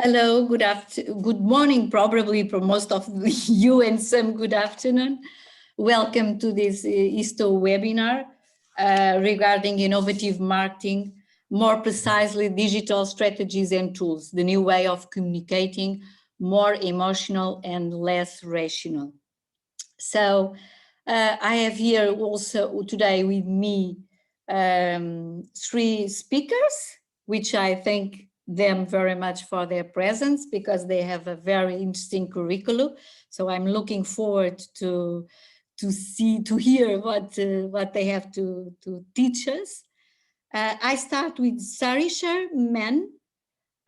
Hello, good morning, probably for most of you, and some good afternoon. Welcome to this ISTO webinar regarding innovative marketing, more precisely digital strategies and tools, the new way of communicating, more emotional and less rational. So I have here also today with me three speakers, which I thank them very much for their presence because they have a very interesting curriculum. So I'm looking forward to hear what they have to teach us. I start with Sarisher Men.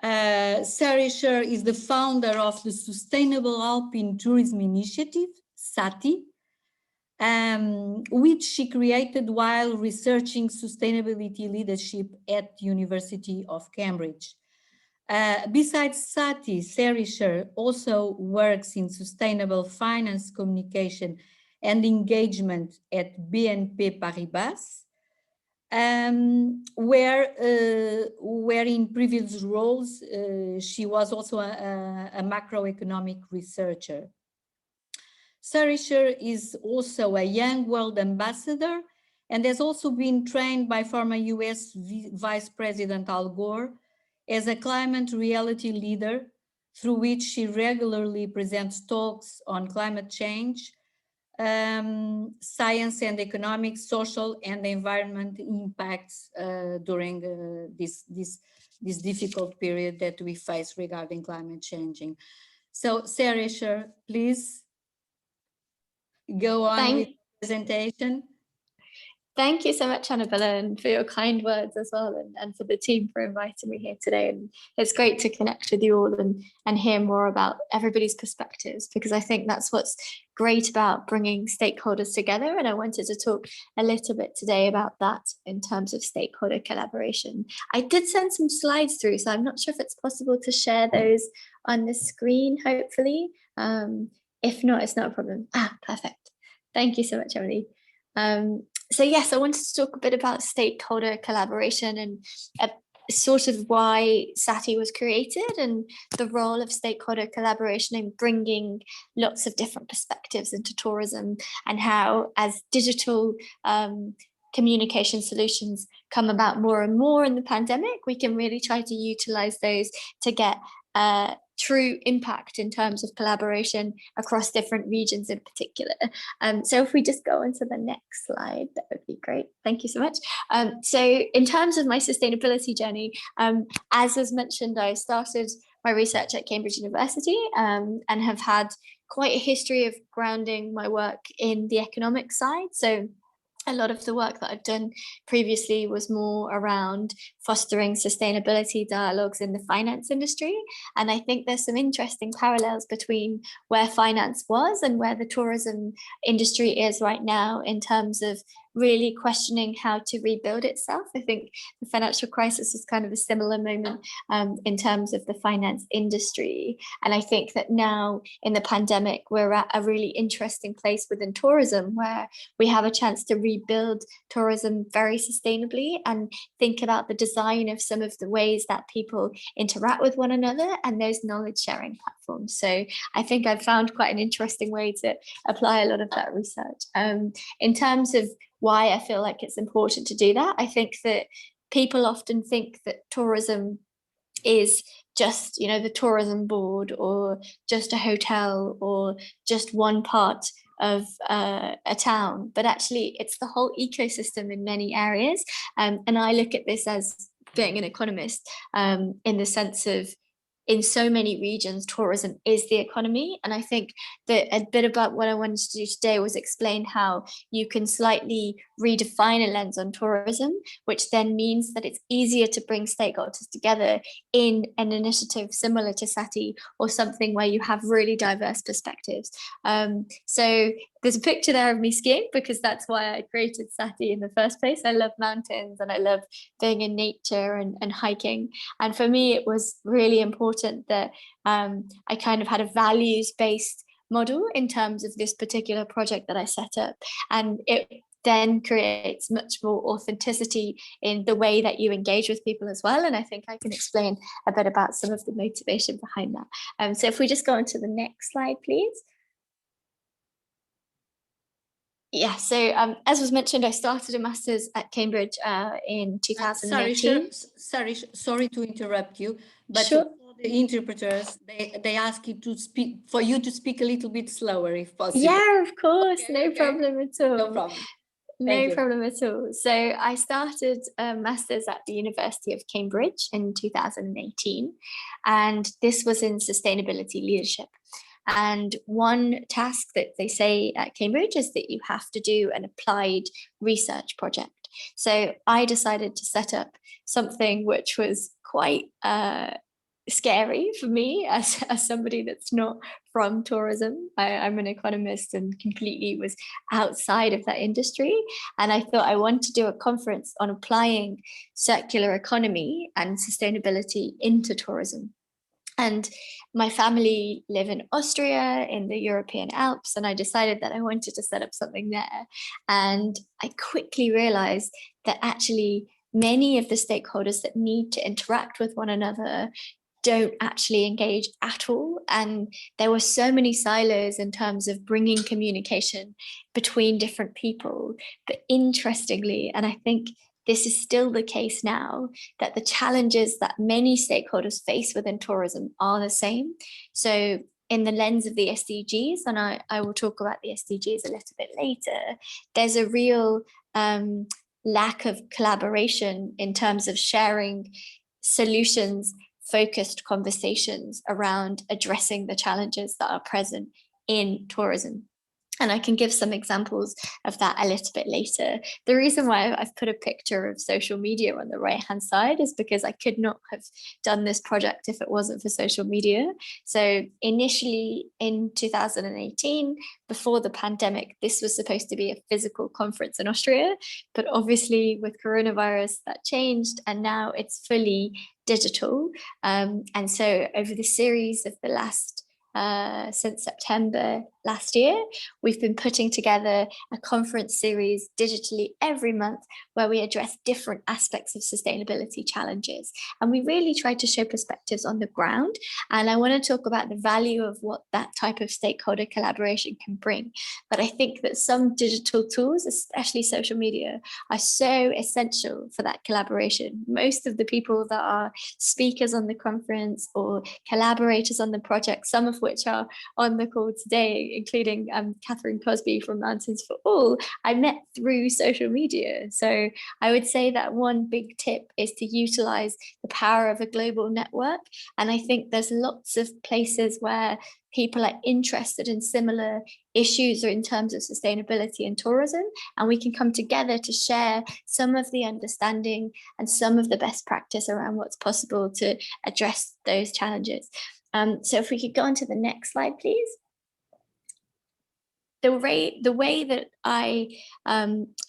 Sarisher is the founder of the Sustainable Alpine Tourism Initiative, SATI, which she created while researching sustainability leadership at the University of Cambridge. Besides SATI, Sarisher also works in sustainable finance communication and engagement at BNP Paribas, where in previous roles she was also a macroeconomic researcher. Sarisher is also a Young World Ambassador and has also been trained by former US Vice President Al Gore as a climate reality leader, through which she regularly presents talks on climate change, science and economic, social and environment impacts during this difficult period that we face regarding climate changing. So Sarisher, please go on with the presentation. Thank you so much, Annabella, and for your kind words as well, and for the team for inviting me here today. And it's great to connect with you all and hear more about everybody's perspectives, because I think that's what's great about bringing stakeholders together. And I wanted to talk a little bit today about that in terms of stakeholder collaboration. I did send some slides through, so I'm not sure if it's possible to share those on the screen, hopefully. If not, it's not a problem. Perfect. Thank you so much, Emily. So yes, I wanted to talk a bit about stakeholder collaboration and sort of why SATI was created and the role of stakeholder collaboration in bringing lots of different perspectives into tourism, and how as digital communication solutions come about more and more in the pandemic, we can really try to utilize those to get true impact in terms of collaboration across different regions in particular. So if we just go on to the next slide, that would be great. Thank you so much. So in terms of my sustainability journey, as was mentioned, I started my research at Cambridge University and have had quite a history of grounding my work in the economic side. So a lot of the work that I've done previously was more around fostering sustainability dialogues in the finance industry. And I think there's some interesting parallels between where finance was and where the tourism industry is right now in terms of really questioning how to rebuild itself. I think the financial crisis is kind of a similar moment in terms of the finance industry. And I think that now in the pandemic, we're at a really interesting place within tourism where we have a chance to rebuild tourism very sustainably and think about the design of some of the ways that people interact with one another and those knowledge sharing platforms. So I think I've found quite an interesting way to apply a lot of that research. In terms of why I feel like it's important to do that, I think that people often think that tourism is just, you know, the tourism board or just a hotel or just one part of a town, but actually it's the whole ecosystem in many areas. And I look at this as being an economist in the sense of, in so many regions, tourism is the economy. And I think that a bit about what I wanted to do today was explain how you can slightly redefine a lens on tourism, which then means that it's easier to bring stakeholders together in an initiative similar to SATI or something where you have really diverse perspectives. So there's a picture there of me skiing because that's why I created SATI in the first place. I love mountains and I love being in nature and hiking. And for me, it was really important that I kind of had a values-based model in terms of this particular project that I set up. And it then creates much more authenticity in the way that you engage with people as well. And I think I can explain a bit about some of the motivation behind that. So if we just go on to the next slide, please. Yeah, so as was mentioned, I started a master's at Cambridge in 2018. Sorry to interrupt you, but Sure. for the interpreters, they ask you to speak, for you to speak a little bit slower if possible. Yeah, of course, Okay, no problem at all. No problem. No problem at all. So I started a master's at the University of Cambridge in 2018, and this was in sustainability leadership. And one task that they say at Cambridge is that you have to do an applied research project. So I decided to set up something which was quite scary for me as somebody that's not from tourism. I'm an economist and completely was outside of that industry. And I thought I want to do a conference on applying circular economy and sustainability into tourism. And my family live in Austria in the European Alps, and I decided that I wanted to set up something there. And I quickly realized that actually many of the stakeholders that need to interact with one another don't actually engage at all. And there were so many silos in terms of bringing communication between different people. But interestingly, and I think this is still the case now, that the challenges that many stakeholders face within tourism are the same. So in the lens of the SDGs, and I will talk about the SDGs a little bit later, there's a real lack of collaboration in terms of sharing solutions, focused conversations around addressing the challenges that are present in tourism. And I can give some examples of that a little bit later. The reason why I've put a picture of social media on the right-hand side is because I could not have done this project if it wasn't for social media. So initially in 2018, before the pandemic, this was supposed to be a physical conference in Austria, but obviously with coronavirus that changed, and now it's fully digital. And so over the series of the last since September last year, we've been putting together a conference series digitally every month where we address different aspects of sustainability challenges. And we really try to show perspectives on the ground. And I want to talk about the value of what that type of stakeholder collaboration can bring. But I think that some digital tools, especially social media, are so essential for that collaboration. Most of the people that are speakers on the conference or collaborators on the project, some of which are on the call today, including Catherine Cosby from Mountains for All, I met through social media. So I would say that one big tip is to utilize the power of a global network. And I think there's lots of places where people are interested in similar issues or in terms of sustainability and tourism, and we can come together to share some of the understanding and some of the best practice around what's possible to address those challenges. So if we could go on to the next slide, please. The way that I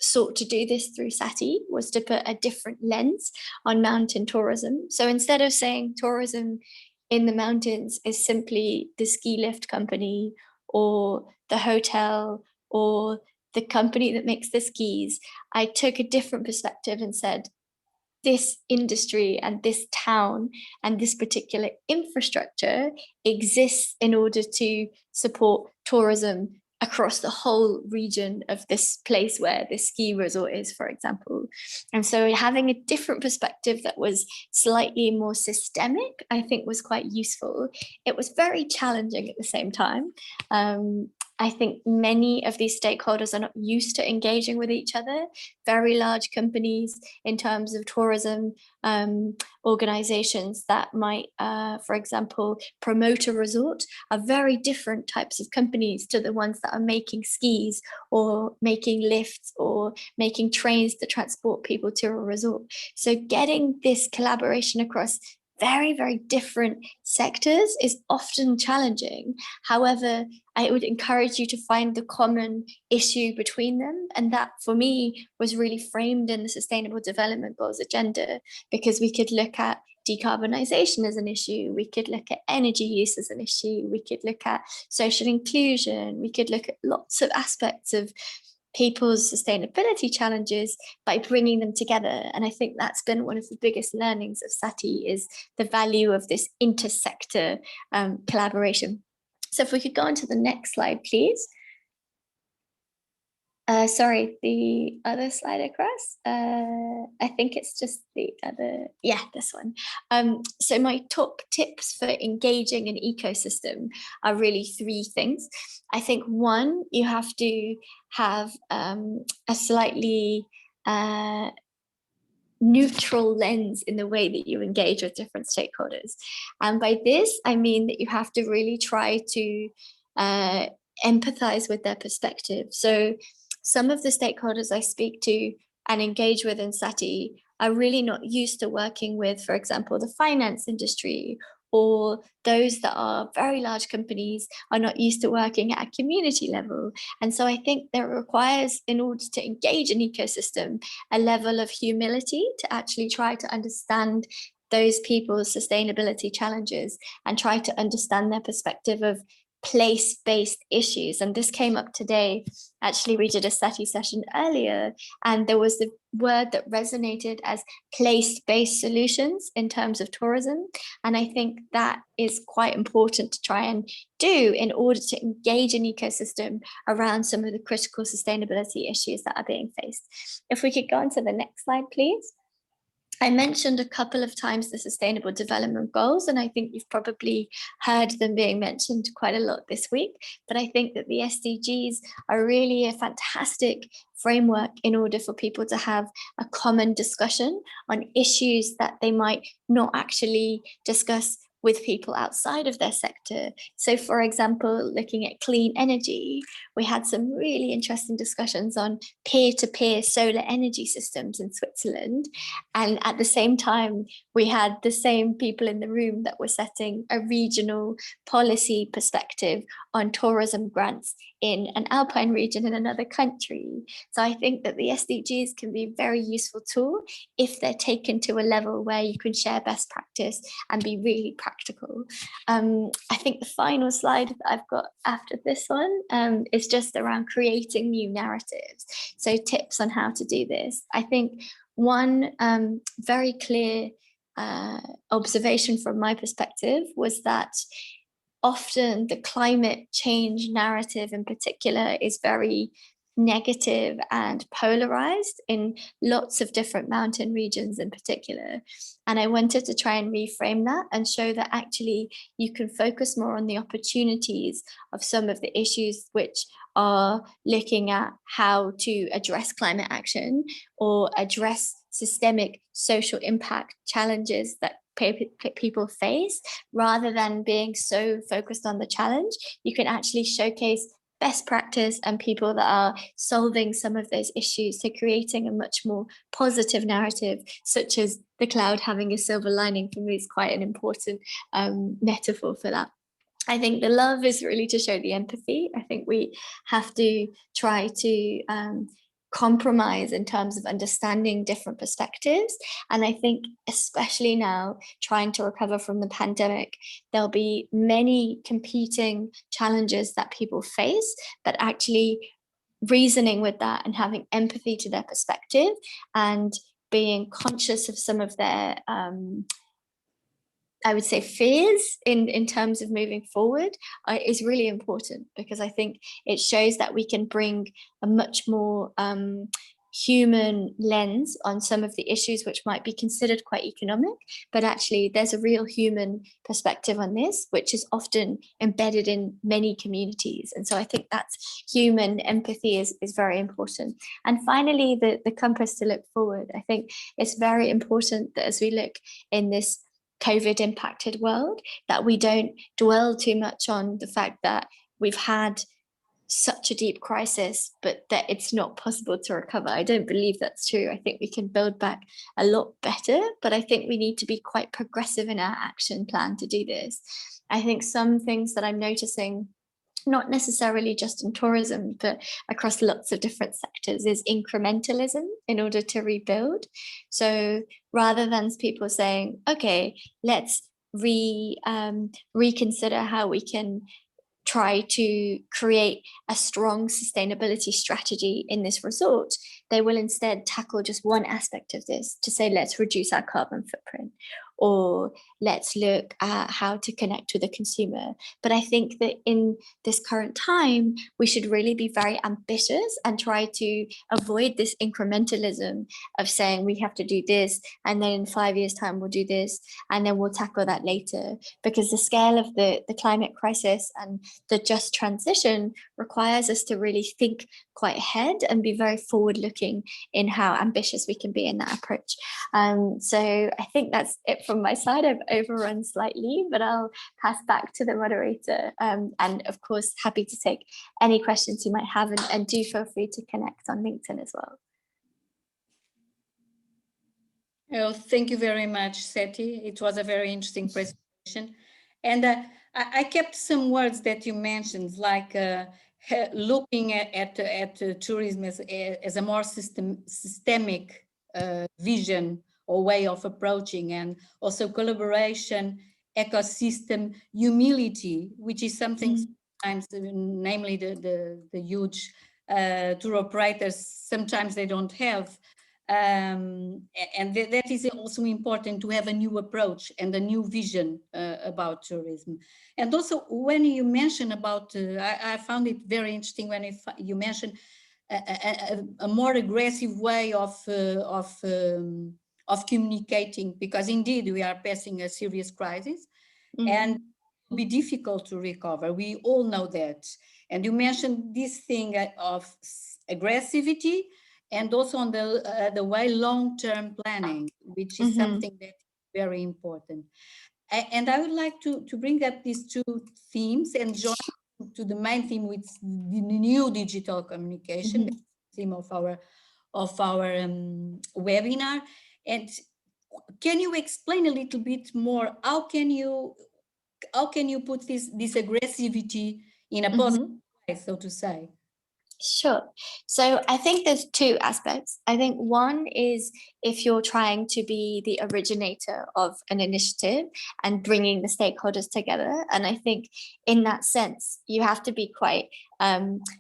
sought to do this through SATI was to put a different lens on mountain tourism. So instead of saying tourism in the mountains is simply the ski lift company or the hotel or the company that makes the skis, I took a different perspective and said, this industry and this town and this particular infrastructure exists in order to support tourism across the whole region of this place where this ski resort is, for example. And so having a different perspective that was slightly more systemic, I think was quite useful. It was very challenging at the same time. I think many of these stakeholders are not used to engaging with each other. Very large companies in terms of tourism, organizations that might, for example, promote a resort are very different types of companies to the ones that are making skis or making lifts or making trains to transport people to a resort. So getting this collaboration across very, very different sectors is often challenging. However, I would encourage you to find the common issue between them. And that for me was really framed in the Sustainable Development Goals agenda, because we could look at decarbonisation as an issue, we could look at energy use as an issue, we could look at social inclusion, we could look at lots of aspects of people's sustainability challenges by bringing them together. And I think that's been one of the biggest learnings of SATI, is the value of this intersector collaboration. So if we could go on to the next slide, please. Sorry, the other slide across. I think it's just the other, yeah, this one. So my top tips for engaging an ecosystem are really three things. I think one, you have to have a slightly neutral lens in the way that you engage with different stakeholders. And by this, I mean that you have to really try to empathize with their perspective. So some of the stakeholders I speak to and engage with in SATI are really not used to working with, for example, the finance industry, or those that are very large companies are not used to working at a community level. And so I think that requires, in order to engage an ecosystem, a level of humility to actually try to understand those people's sustainability challenges and try to understand their perspective of place-based issues. And this came up today. Actually, we did a SATI session earlier, and there was the word that resonated as place-based solutions in terms of tourism. And I think that is quite important to try and do in order to engage an ecosystem around some of the critical sustainability issues that are being faced. If we could go on to the next slide, please. I mentioned a couple of times the Sustainable Development Goals, and I think you've probably heard them being mentioned quite a lot this week. But I think that the SDGs are really a fantastic framework in order for people to have a common discussion on issues that they might not actually discuss with people outside of their sector. So for example, looking at clean energy, we had some really interesting discussions on peer-to-peer solar energy systems in Switzerland. And at the same time, we had the same people in the room that were setting a regional policy perspective on tourism grants in an alpine region in another country. So I think that the SDGs can be a very useful tool if they're taken to a level where you can share best practice and be really practical. I think the final slide that I've got after this one is just around creating new narratives. So tips on how to do this. I think one very clear observation from my perspective was that often the climate change narrative in particular is very negative and polarized in lots of different mountain regions in particular. And I wanted to try and reframe that and show that actually you can focus more on the opportunities of some of the issues which are looking at how to address climate action or address systemic social impact challenges that people face. Rather than being so focused on the challenge, you can actually showcase best practice and people that are solving some of those issues, so creating a much more positive narrative, such as the cloud having a silver lining. For me is quite an important metaphor for that. I think the love is really to show the empathy. I think we have to try to compromise in terms of understanding different perspectives. And I think especially now, trying to recover from the pandemic, there'll be many competing challenges that people face, but actually reasoning with that and having empathy to their perspective and being conscious of some of their I would say fears in terms of moving forward is really important, because I think it shows that we can bring a much more human lens on some of the issues which might be considered quite economic, but actually there's a real human perspective on this, which is often embedded in many communities. And so I think that's human empathy is very important. And finally, the compass to look forward. I think it's very important that as we look in this COVID impacted world, that we don't dwell too much on the fact that we've had such a deep crisis, but that it's not possible to recover. I don't believe that's true. I think we can build back a lot better, but I think we need to be quite progressive in our action plan to do this. I think some things that I'm noticing, not necessarily just in tourism, but across lots of different sectors, is incrementalism in order to rebuild. So rather than people saying, okay, let's reconsider how we can try to create a strong sustainability strategy in this resort, they will instead tackle just one aspect of this to say, let's reduce our carbon footprint, or let's look at how to connect with the consumer. But I think that in this current time, we should really be very ambitious and try to avoid this incrementalism of saying we have to do this, and then in 5 years' time we'll do this, and then we'll tackle that later. Because the scale of the climate crisis and the just transition requires us to really think quite ahead and be very forward-looking in how ambitious we can be in that approach. So I think that's it from my side. I've overrun slightly, but I'll pass back to the moderator. And of course, happy to take any questions you might have, and do feel free to connect on LinkedIn as well. Well, thank you very much, Seti. It was a very interesting presentation. And I kept some words that you mentioned, like looking at tourism as a more systemic vision or way of approaching, and also collaboration, ecosystem, humility, which is something sometimes, namely the huge tour operators, sometimes they don't have. And that is also important, to have a new approach and a new vision about tourism. And also, when you mention about, I found it very interesting when you mentioned a more aggressive way of communicating, because indeed we are passing a serious crisis, and it will be difficult to recover. We all know that. And you mentioned this thing of aggressivity, and also on the way long-term planning, which is something that is very important. And I would like to bring up these two themes and join to the main theme, with the new digital communication, the theme of our webinar. And can you explain a little bit more, how can you put this aggressivity in a positive way, so to say? Sure. So I think there's two aspects. I think one is if you're trying to be the originator of an initiative and bringing the stakeholders together. And I think in that sense, you have to be quite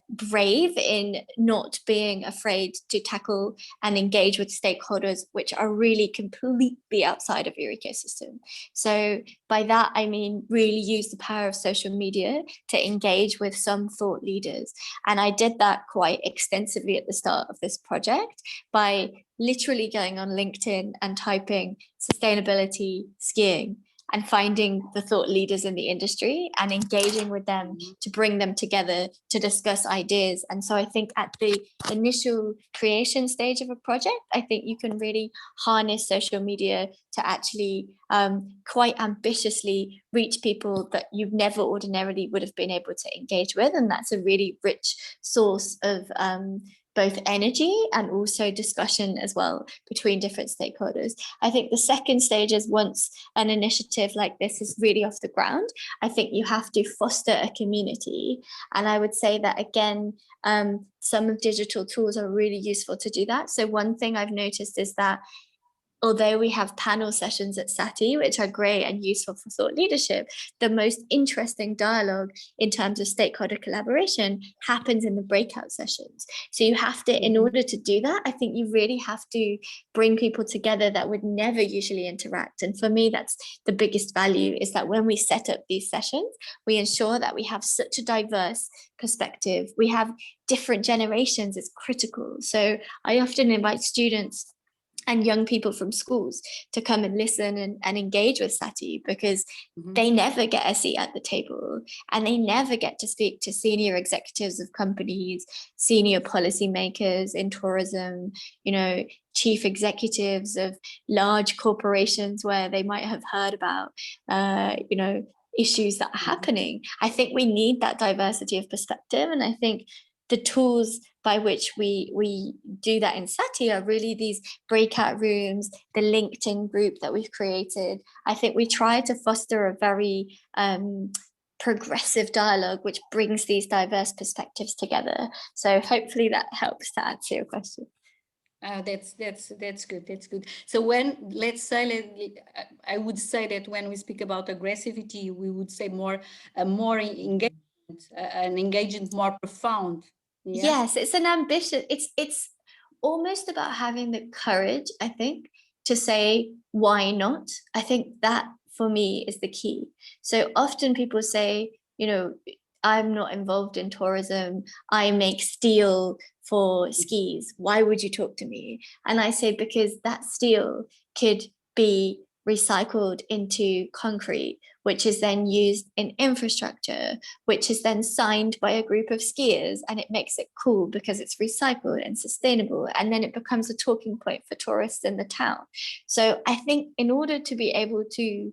brave in not being afraid to tackle and engage with stakeholders which are really completely outside of your ecosystem. So by that, I mean, really use the power of social media to engage with some thought leaders. And I did that quite extensively at the start of this project by literally going on LinkedIn and typing sustainability skiing and finding the thought leaders in the industry and engaging with them to bring them together to discuss ideas. And so I think at the initial creation stage of a project, I think you can really harness social media to actually quite ambitiously reach people that you've never ordinarily would have been able to engage with. And that's a really rich source of both energy and also discussion as well between different stakeholders. I think the second stage is, once an initiative like this is really off the ground, I think you have to foster a community. And I would say that, again, some of digital tools are really useful to do that. So one thing I've noticed is that although we have panel sessions at SATI, which are great and useful for thought leadership, the most interesting dialogue in terms of stakeholder collaboration happens in the breakout sessions. So you have to, in order to do that, I think you really have to bring people together that would never usually interact. And for me, that's the biggest value, is that when we set up these sessions, we ensure that we have such a diverse perspective. We have different generations. It's critical. So I often invite students and young people from schools to come and listen and engage with SATI, because they never get a seat at the table, and they never get to speak to senior executives of companies, senior policymakers in tourism, chief executives of large corporations where they might have heard about, issues that are happening. I think we need that diversity of perspective. And I think the tools by which we do that in SATI are really these breakout rooms, the LinkedIn group that we've created. I think we try to foster a very progressive dialogue which brings these diverse perspectives together. So hopefully that helps to answer your question. That's good. That's good. So when, let's say, I would say that when we speak about aggressivity, we would say more engagement an engagement more profound. Yeah? Yes, it's an ambition. It's almost about having the courage, I think, to say why not. I think that for me is the key. So often people say, you know, I'm not involved in tourism. I make steel for skis. Why would you talk to me? And I say, because that steel could be recycled into concrete, which is then used in infrastructure, which is then signed by a group of skiers, and it makes it cool because it's recycled and sustainable, and then it becomes a talking point for tourists in the town. So I think in order to be able to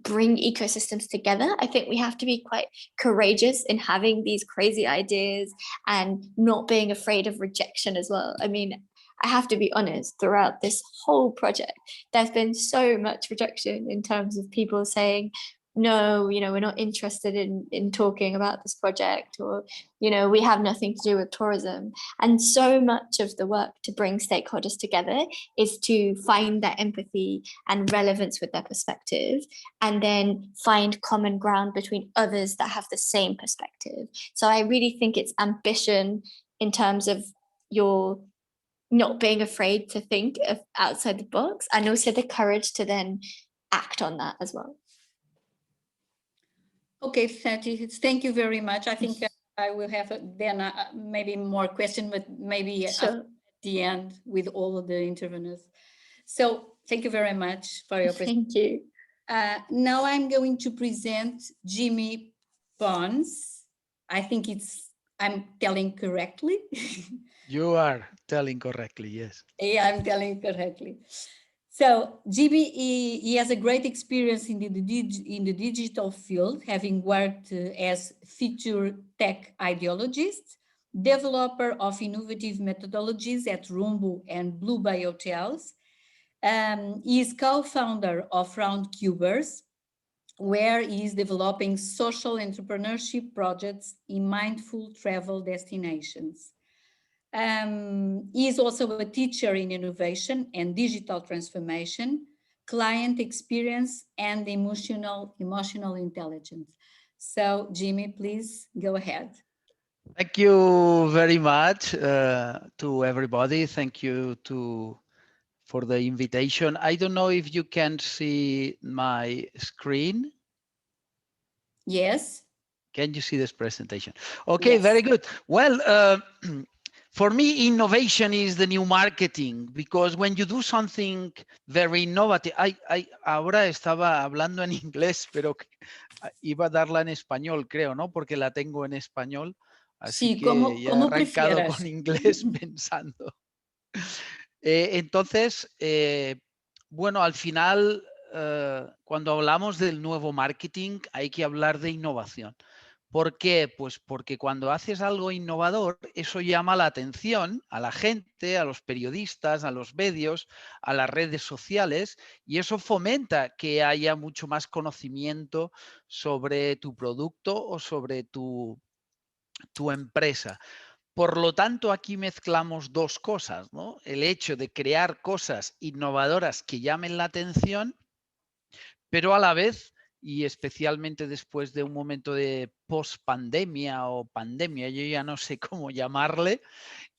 bring ecosystems together, I think we have to be quite courageous in having these crazy ideas and not being afraid of rejection as well. I mean, I have to be honest, throughout this whole project, there's been so much rejection in terms of people saying, no, you know, we're not interested in talking about this project, or, you know, we have nothing to do with tourism. And so much of the work to bring stakeholders together is to find that empathy and relevance with their perspective, and then find common ground between others that have the same perspective. So I really think it's ambition in terms of your not being afraid to think of outside the box, and also the courage to then act on that as well. Okay, thank you very much. I think I will have then maybe more question, but maybe Sure. at the end with all of the interveners. So thank you very much for your presentation. Thank you. Now I'm going to present Jimmy Pons. I think I'm telling correctly. You are telling correctly, yes. Yeah, I'm telling correctly. So Jimmy, he has a great experience in the digital field, having worked as feature tech ideologist, developer of innovative methodologies at Rumbo and Blue Bay Hotels. He is co-founder of Round Cubers, where he is developing social entrepreneurship projects in mindful travel destinations. He is also a teacher in innovation and digital transformation, client experience, and emotional intelligence. So, Jimmy, please go ahead. Thank you very much to everybody. Thank you for the invitation. I don't know if you can see my screen. Yes. Can you see this presentation? Okay, Yes. very good. Well, for me, innovation is the new marketing, because when you do something very innovative, ahora estaba hablando en inglés, pero iba a darla en español, creo, ¿no? Porque la tengo en español, así Sí, que como, ya he como arrancado prefieras. con inglés pensando. Entonces, bueno, al final, cuando hablamos del nuevo marketing, hay que hablar de innovación. ¿Por qué? Pues porque cuando haces algo innovador, eso llama la atención a la gente, a los periodistas, a los medios, a las redes sociales, y eso fomenta que haya mucho más conocimiento sobre tu producto o sobre tu empresa. Por lo tanto, aquí mezclamos dos cosas, ¿no? El hecho de crear cosas innovadoras que llamen la atención, pero a la vez, y especialmente después de un momento de post-pandemia o pandemia, yo ya no sé cómo llamarle,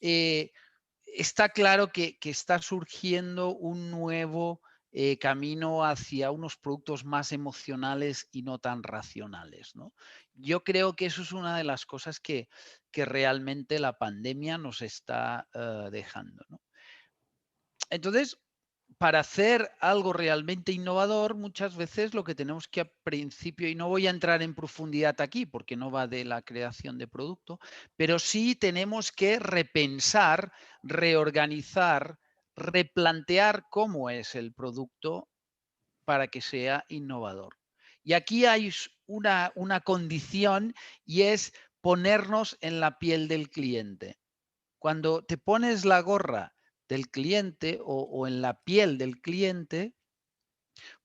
está claro que está surgiendo un nuevo camino hacia unos productos más emocionales y no tan racionales, ¿no? Yo creo que eso es una de las cosas que realmente la pandemia nos está dejando, ¿no? Entonces, para hacer algo realmente innovador, muchas veces lo que tenemos que al principio, y no voy a entrar en profundidad aquí porque no va de la creación de producto, pero sí tenemos que repensar, reorganizar, replantear cómo es el producto para que sea innovador. Y aquí hay una condición, y es ponernos en la piel del cliente. Cuando te pones la gorra del cliente o en la piel del cliente,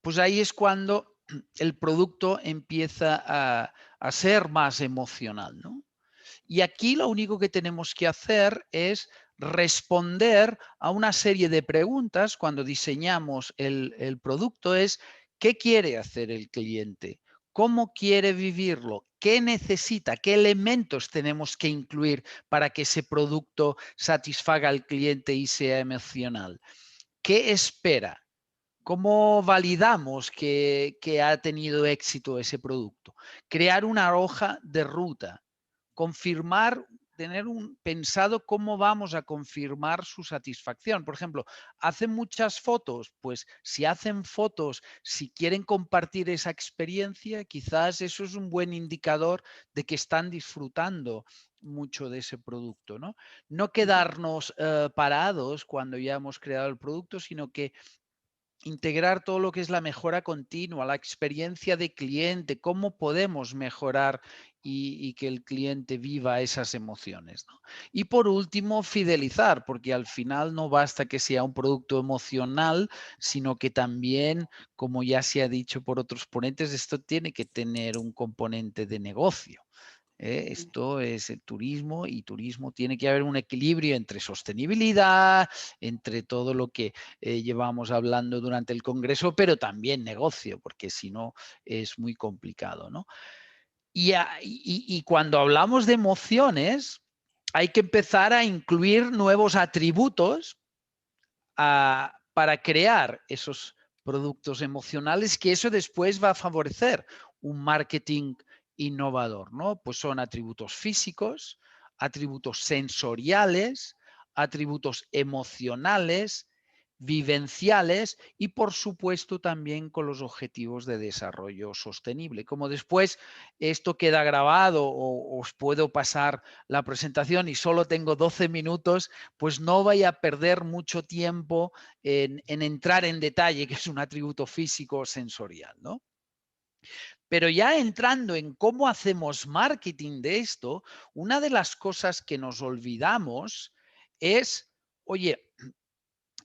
pues ahí es cuando el producto empieza a ser más emocional, ¿no? Y aquí lo único que tenemos que hacer es responder a una serie de preguntas cuando diseñamos el producto. Es: ¿qué quiere hacer el cliente? cómo quiere vivirlo, qué necesita, qué elementos tenemos que incluir para que ese producto satisfaga al cliente y sea emocional. ¿Qué espera? ¿Cómo validamos que ha tenido éxito ese producto? Crear una hoja de ruta, confirmar, pensado cómo vamos a confirmar su satisfacción. Por ejemplo, ¿hacen muchas fotos? Pues si hacen fotos, si quieren compartir esa experiencia, quizás eso es un buen indicador de que están disfrutando mucho de ese producto, ¿no? No quedarnos parados cuando ya hemos creado el producto, sino que integrar todo lo que es la mejora continua, la experiencia de cliente, cómo podemos mejorar y que el cliente viva esas emociones, ¿no? Y por último, fidelizar, porque al final no basta que sea un producto emocional, sino que también, como ya se ha dicho por otros ponentes, esto tiene que tener un componente de negocio. Esto es el turismo y turismo tiene que haber un equilibrio entre sostenibilidad, entre todo lo que llevamos hablando durante el Congreso, pero también negocio, porque si no es muy complicado, ¿no? Y cuando hablamos de emociones, hay que empezar a incluir nuevos atributos para crear esos productos emocionales, que eso después va a favorecer un marketing innovador, ¿no? Pues son atributos físicos, atributos sensoriales, atributos emocionales, vivenciales y por supuesto también con los objetivos de desarrollo sostenible. Como después esto queda grabado o os puedo pasar la presentación y solo tengo 12 minutos, pues no vaya a perder mucho tiempo en entrar en detalle, que es un atributo físico o sensorial, ¿no? Pero ya entrando en cómo hacemos marketing de esto, una de las cosas que nos olvidamos es, oye,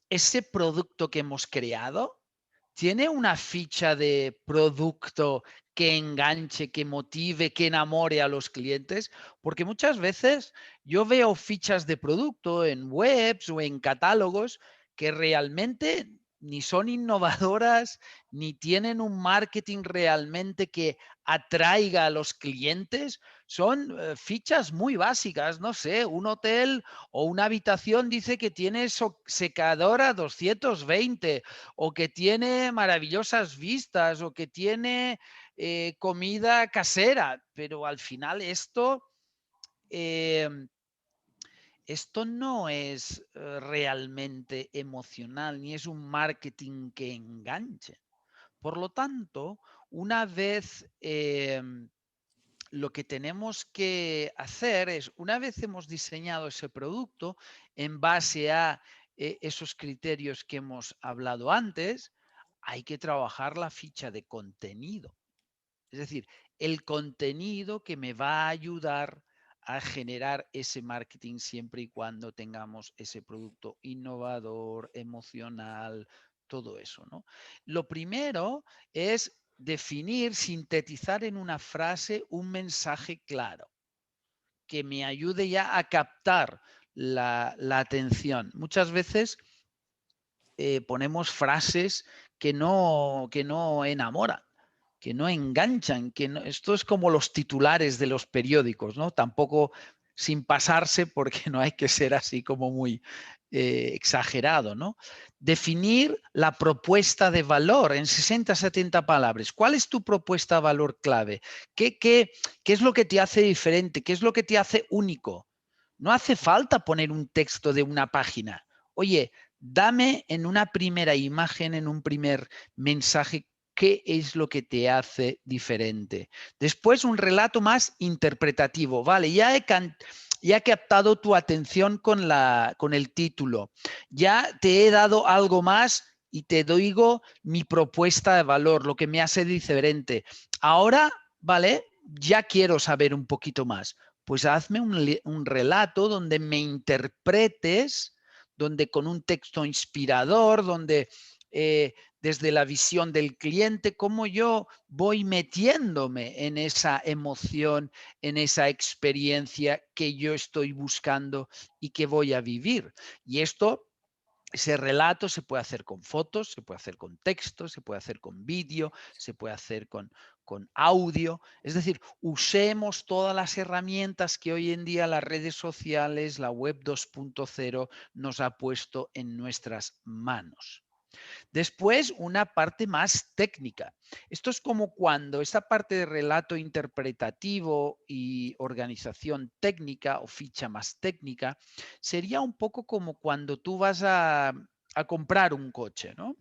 ese producto que hemos creado tiene una ficha de producto que enganche, que motive, que enamore a los clientes, porque muchas veces yo veo fichas de producto en webs o en catálogos que realmente ni son innovadoras, ni tienen un marketing realmente que atraiga a los clientes. Son fichas muy básicas, no sé, un hotel o una habitación dice que tiene secadora 220 o que tiene maravillosas vistas o que tiene comida casera, pero al final eh, esto no es realmente emocional ni es un marketing que enganche. Por lo tanto, una vez lo que tenemos que hacer es, una vez hemos diseñado ese producto en base a esos criterios que hemos hablado antes, hay que trabajar la ficha de contenido. Es decir, el contenido que me va a ayudar a generar ese marketing siempre y cuando tengamos ese producto innovador, emocional, todo eso, ¿no? Lo primero es definir, sintetizar en una frase un mensaje claro que me ayude ya a captar la atención. Muchas veces ponemos frases que no enamoran, que no enganchan, esto es como los titulares de los periódicos, ¿no? Tampoco sin pasarse porque no hay que ser así como muy exagerado, ¿no? Definir la propuesta de valor en 60, 70 palabras. ¿Cuál es tu propuesta de valor clave? ¿Qué es lo que te hace diferente? ¿Qué es lo que te hace único? No hace falta poner un texto de una página. Oye, dame en una primera imagen, en un primer mensaje, qué es lo que te hace diferente. Después un relato más interpretativo. Vale, ya he captado tu atención con el título. Ya te he dado algo más y te digo mi propuesta de valor, lo que me hace diferente. Ahora, vale, ya quiero saber un poquito más. Pues hazme un relato donde me interpretes, donde con un texto inspirador, donde desde la visión del cliente, cómo yo voy metiéndome en esa emoción, en esa experiencia que yo estoy buscando y que voy a vivir. Y esto Ese relato se puede hacer con fotos, se puede hacer con texto, se puede hacer con vídeo, se puede hacer con audio. Es decir, usemos todas las herramientas que hoy en día las redes sociales, la web 2.0 nos ha puesto en nuestras manos. Después, una parte más técnica. Esto es como cuando esta parte de relato interpretativo y organización técnica o ficha más técnica sería un poco como cuando tú vas a comprar un coche, ¿no?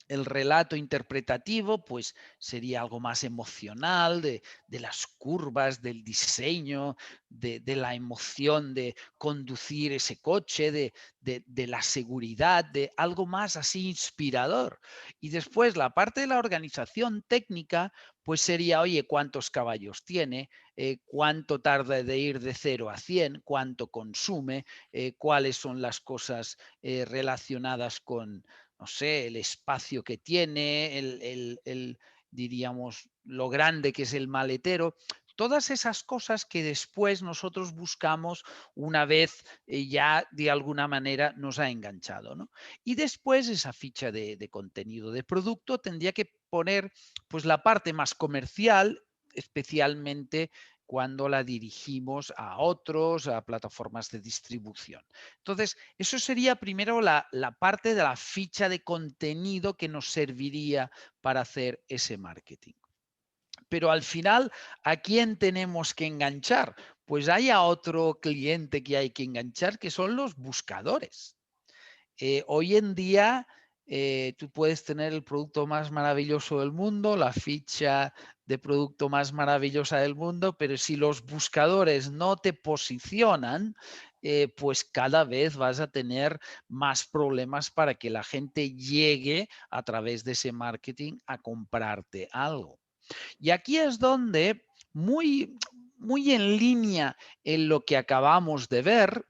El relato interpretativo, pues sería algo más emocional, de las curvas, del diseño, de la emoción de conducir ese coche, de la seguridad, de algo más así inspirador. Y después la parte de la organización técnica, pues sería, oye, ¿cuántos caballos tiene? ¿Cuánto tarda de ir de 0 a 100? ¿Cuánto consume? ¿Cuáles son las cosas relacionadas con, no sé, el espacio que tiene, diríamos, lo grande que es el maletero? Todas esas cosas que después nosotros buscamos una vez ya de alguna manera nos ha enganchado, ¿no? Y después esa ficha de contenido de producto tendría que poner pues la parte más comercial, especialmente cuando la dirigimos a otros, a plataformas de distribución. Entonces, eso sería primero la parte de la ficha de contenido que nos serviría para hacer ese marketing. Pero al final, ¿a quién tenemos que enganchar? Pues hay a otro cliente que hay que enganchar, que son los buscadores. Hoy en día tú puedes tener el producto más maravilloso del mundo, la ficha de producto más maravillosa del mundo, pero si los buscadores no te posicionan, pues cada vez vas a tener más problemas para que la gente llegue a través de ese marketing a comprarte algo. Y aquí es donde, muy, muy en línea en lo que acabamos de ver,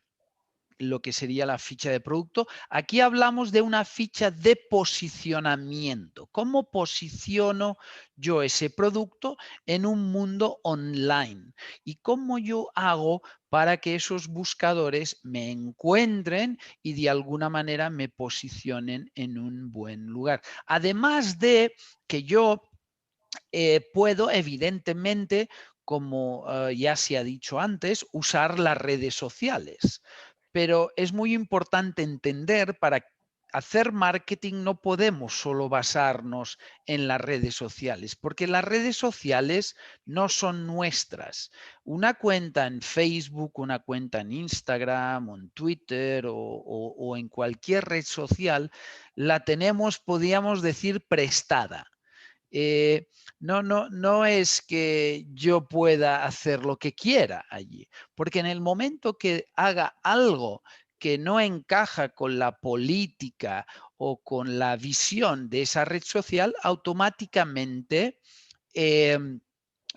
lo que sería la ficha de producto, aquí hablamos de una ficha de posicionamiento. ¿Cómo posiciono yo ese producto en un mundo online? ¿Y cómo yo hago para que esos buscadores me encuentren y de alguna manera me posicionen en un buen lugar? Además de que yo puedo, evidentemente, como ya se ha dicho antes, usar las redes sociales. Pero es muy importante entender, para hacer marketing no podemos solo basarnos en las redes sociales, porque las redes sociales no son nuestras. Una cuenta en Facebook, una cuenta en Instagram o en Twitter o en cualquier red social, la tenemos, podríamos decir, prestada. No es que yo pueda hacer lo que quiera allí, porque en el momento que haga algo que no encaja con la política o con la visión de esa red social, automáticamente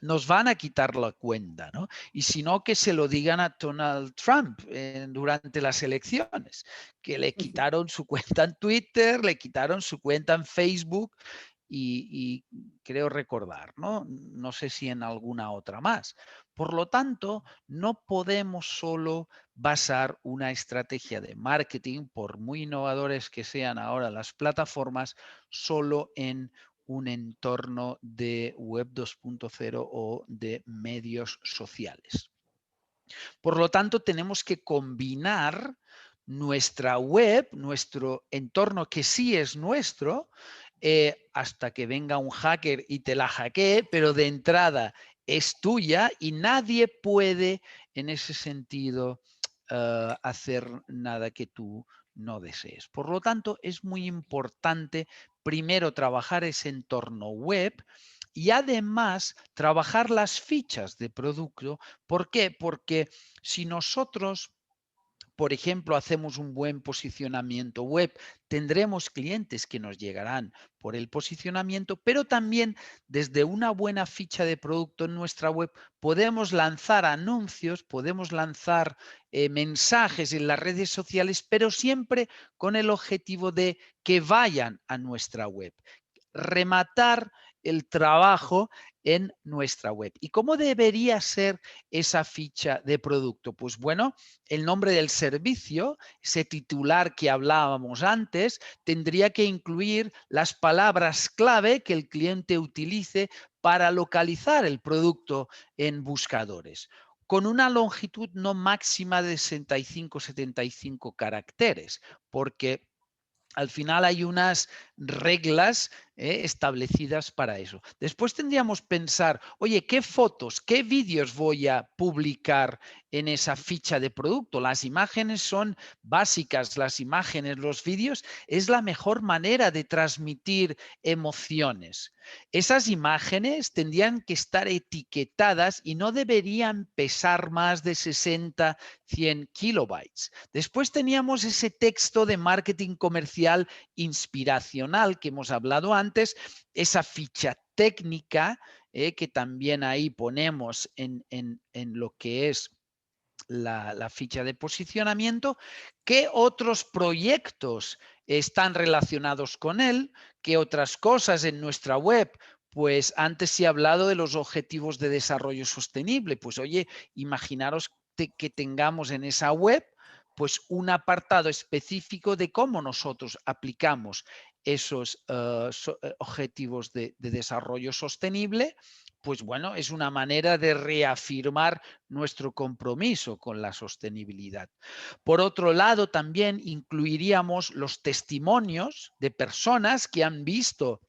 nos van a quitar la cuenta, ¿no? Y si no, que se lo digan a Donald Trump durante las elecciones, que le quitaron su cuenta en Twitter, le quitaron su cuenta en Facebook y creo recordar, ¿no? No sé si en alguna otra más. Por lo tanto, no podemos solo basar una estrategia de marketing, por muy innovadores que sean ahora las plataformas, solo en un entorno de web 2.0 o de medios sociales. Por lo tanto, tenemos que combinar nuestra web, nuestro entorno que sí es nuestro, hasta que venga un hacker y te la hackee, pero de entrada es tuya y nadie puede en ese sentido hacer nada que tú no desees. Por lo tanto, es muy importante primero trabajar ese entorno web y además trabajar las fichas de producto. ¿Por qué? Porque si nosotros, por ejemplo, hacemos un buen posicionamiento web, tendremos clientes que nos llegarán por el posicionamiento, pero también desde una buena ficha de producto en nuestra web podemos lanzar anuncios, podemos lanzar mensajes en las redes sociales, pero siempre con el objetivo de que vayan a nuestra web. Rematar el trabajo en nuestra web. ¿Y cómo debería ser esa ficha de producto? Pues bueno, el nombre del servicio, ese titular que hablábamos antes, tendría que incluir las palabras clave que el cliente utilice para localizar el producto en buscadores, con una longitud no máxima de 65-75 caracteres, porque al final hay unas reglas establecidas para eso. Después tendríamos que pensar, oye, ¿qué fotos, qué vídeos voy a publicar en esa ficha de producto? Las imágenes son básicas, las imágenes, los vídeos es la mejor manera de transmitir emociones. Esas imágenes tendrían que estar etiquetadas y no deberían pesar más de 60, 100 kilobytes. Después teníamos ese texto de marketing comercial inspiracional que hemos hablado antes, esa ficha técnica que también ahí ponemos en lo que es la ficha de posicionamiento. ¿Qué otros proyectos están relacionados con él? ¿Qué otras cosas en nuestra web? Pues antes se ha hablado de los objetivos de desarrollo sostenible. Pues oye, imaginaros que tengamos en esa web pues un apartado específico de cómo nosotros aplicamos esos objetivos de desarrollo sostenible. Pues bueno, es una manera de reafirmar nuestro compromiso con la sostenibilidad. Por otro lado, también incluiríamos los testimonios de personas que han visto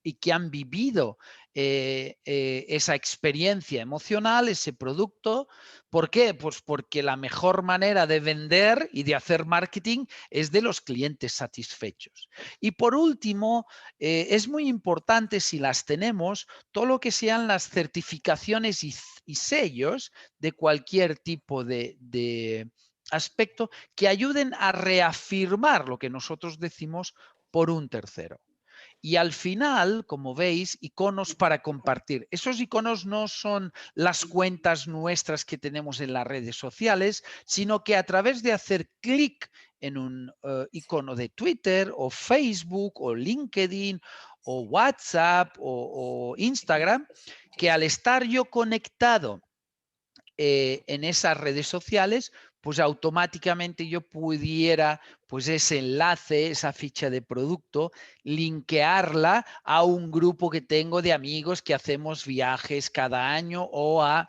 y que han vivido esa experiencia emocional, ese producto. ¿Por qué? Pues porque la mejor manera de vender y de hacer marketing es de los clientes satisfechos. Y por último, es muy importante, si las tenemos, todo lo que sean las certificaciones y sellos de cualquier tipo de aspecto que ayuden a reafirmar lo que nosotros decimos por un tercero. Y al final, como veis, iconos para compartir. Esos iconos no son las cuentas nuestras que tenemos en las redes sociales, sino que a través de hacer clic en un icono de Twitter o Facebook o LinkedIn o WhatsApp o Instagram, que al estar yo conectado en esas redes sociales, pues automáticamente yo pudiera, pues ese enlace, esa ficha de producto, linkearla a un grupo que tengo de amigos que hacemos viajes cada año o a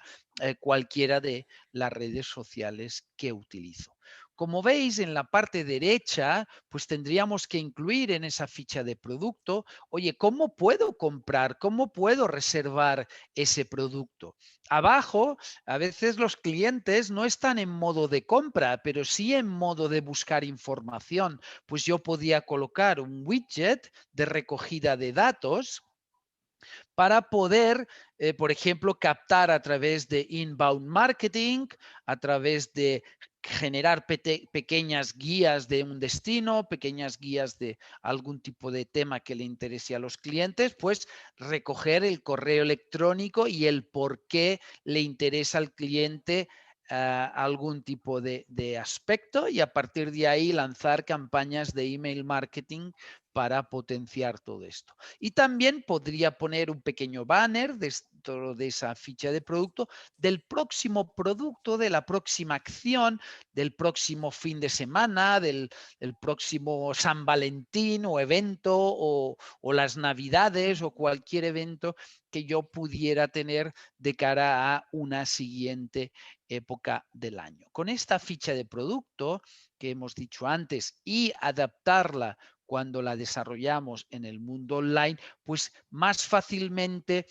cualquiera de las redes sociales que utilizo. Como veis, en la parte derecha, pues tendríamos que incluir en esa ficha de producto, oye, ¿cómo puedo comprar? ¿Cómo puedo reservar ese producto? Abajo, a veces los clientes no están en modo de compra, pero sí en modo de buscar información. Pues yo podía colocar un widget de recogida de datos para poder, por ejemplo, captar a través de inbound marketing, a través de generar pequeñas guías de un destino, pequeñas guías de algún tipo de tema que le interese a los clientes, pues recoger el correo electrónico y el por qué le interesa al cliente algún tipo de aspecto, y a partir de ahí lanzar campañas de email marketing para potenciar todo esto. Y también podría poner un pequeño banner dentro de esa ficha de producto del próximo producto, de la próxima acción, del próximo fin de semana, del próximo San Valentín o evento o las Navidades o cualquier evento que yo pudiera tener de cara a una siguiente época del año. Con esta ficha de producto que hemos dicho antes y adaptarla cuando la desarrollamos en el mundo online, pues más fácilmente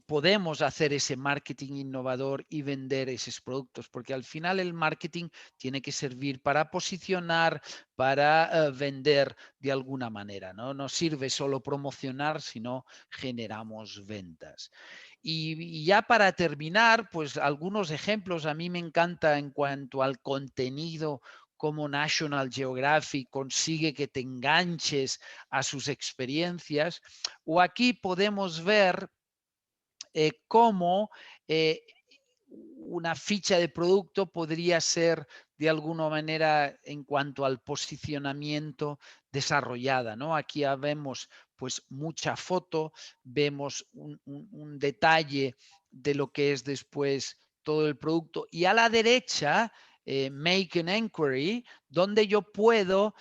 podemos hacer ese marketing innovador y vender esos productos, porque al final el marketing tiene que servir para posicionar, para vender de alguna manera, ¿no? No sirve solo promocionar, sino generamos ventas. Y ya para terminar, pues algunos ejemplos. A mí me encanta en cuanto al contenido, cómo National Geographic consigue que te enganches a sus experiencias. O aquí podemos ver cómo una ficha de producto podría ser de alguna manera en cuanto al posicionamiento desarrollada, ¿no? Aquí ya vemos pues mucha foto, vemos un detalle de lo que es después todo el producto y a la derecha make an inquiry, donde yo puedo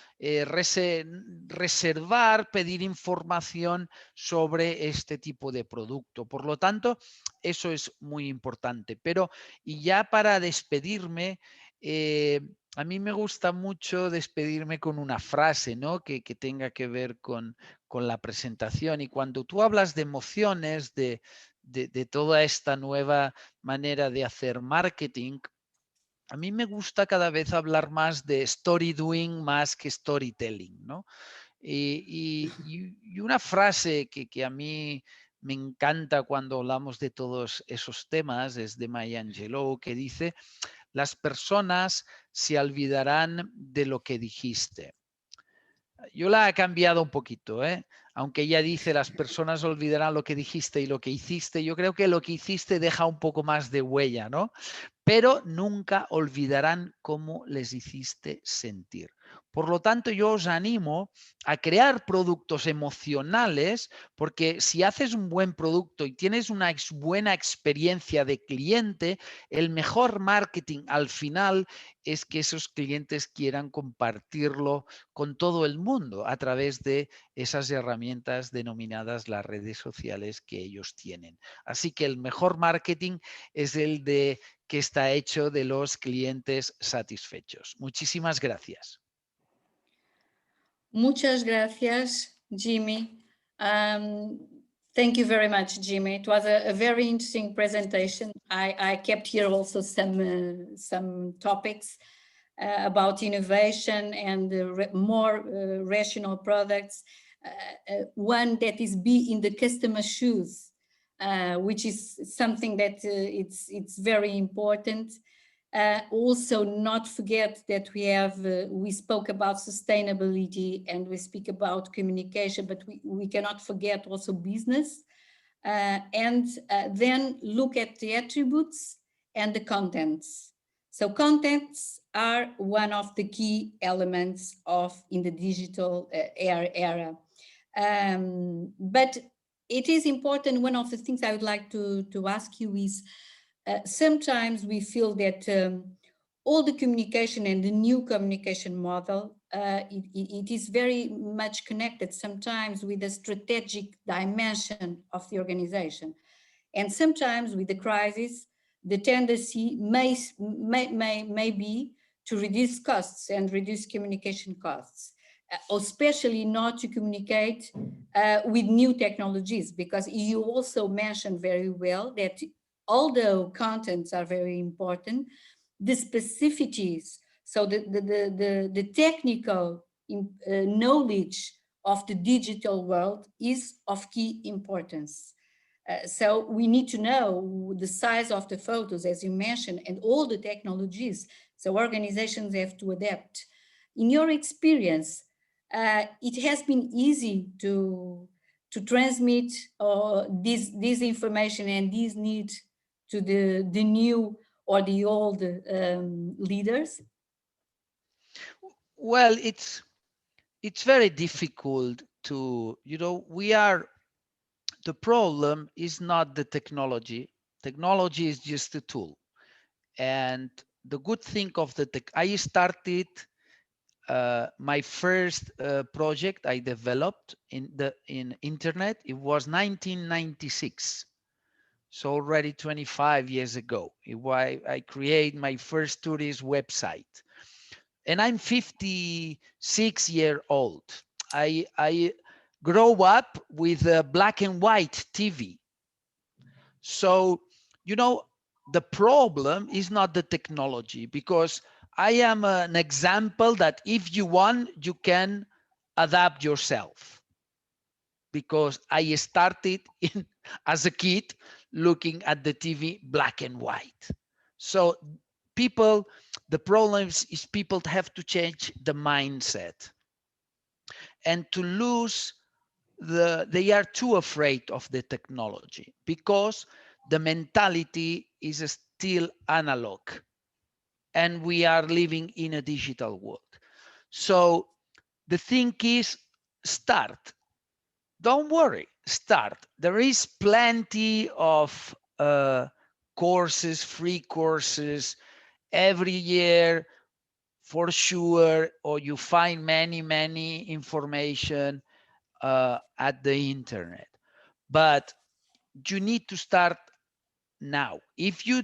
reservar, pedir información sobre este tipo de producto. Por lo tanto, eso es muy importante. Pero, y ya para despedirme, a mí me gusta mucho despedirme con una frase, ¿no? Que tenga que ver con la presentación. Y cuando tú hablas de emociones, de toda esta nueva manera de hacer marketing, a mí me gusta cada vez hablar más de story doing más que storytelling, ¿no? Y una frase que a mí me encanta cuando hablamos de todos esos temas es de Maya Angelou, que dice, las personas se olvidarán de lo que dijiste. Yo la he cambiado un poquito, ¿eh? Aunque ella dice las personas olvidarán lo que dijiste y lo que hiciste, yo creo que lo que hiciste deja un poco más de huella, ¿no? Pero nunca olvidarán cómo les hiciste sentir. Por lo tanto, yo os animo a crear productos emocionales, porque si haces un buen producto y tienes una buena experiencia de cliente, el mejor marketing al final es que esos clientes quieran compartirlo con todo el mundo a través de esas herramientas denominadas las redes sociales que ellos tienen. Así que el mejor marketing es el de que está hecho de los clientes satisfechos. Muchísimas gracias. Muchas gracias, Jimmy. Thank you very much, Jimmy. It was a very interesting presentation. I kept here also some topics about innovation and more rational products. One that is be in the customer shoes, which is something that it's very important. Also not forget that we spoke about sustainability and we speak about communication, but we cannot forget also business. And then look at the attributes and the contents. So contents are one of the key elements in the digital era. But it is important. One of the things I would like to ask you is, sometimes we feel that all the communication and the new communication model, it is very much connected sometimes with the strategic dimension of the organization. And sometimes with the crisis, the tendency may be to reduce costs and reduce communication costs, especially not to communicate with new technologies, because you also mentioned very well that although contents are very important, the specificities, so the technical knowledge of the digital world is of key importance. So we need to know the size of the photos, as you mentioned, and all the technologies. So organizations have to adapt. In your experience, it has been easy to transmit this information and these needs to the new or the old leaders? Well, it's very difficult to, the problem is not the technology. Technology is just a tool. And the good thing of I started my first project I developed in internet. It was 1996. So already 25 years ago, I created my first tourist website. And I'm 56 years old. I grow up with a black and white TV. So, the problem is not the technology, because I am an example that if you want, you can adapt yourself. Because I started as a kid looking at the TV black and white. So the problem is people have to change the mindset and to lose they are too afraid of the technology, because the mentality is still analog, and we are living in a digital world. So the thing is, start. Don't worry, start. There is plenty of courses, free courses every year for sure, or you find many information at the internet. But you need to start now. If you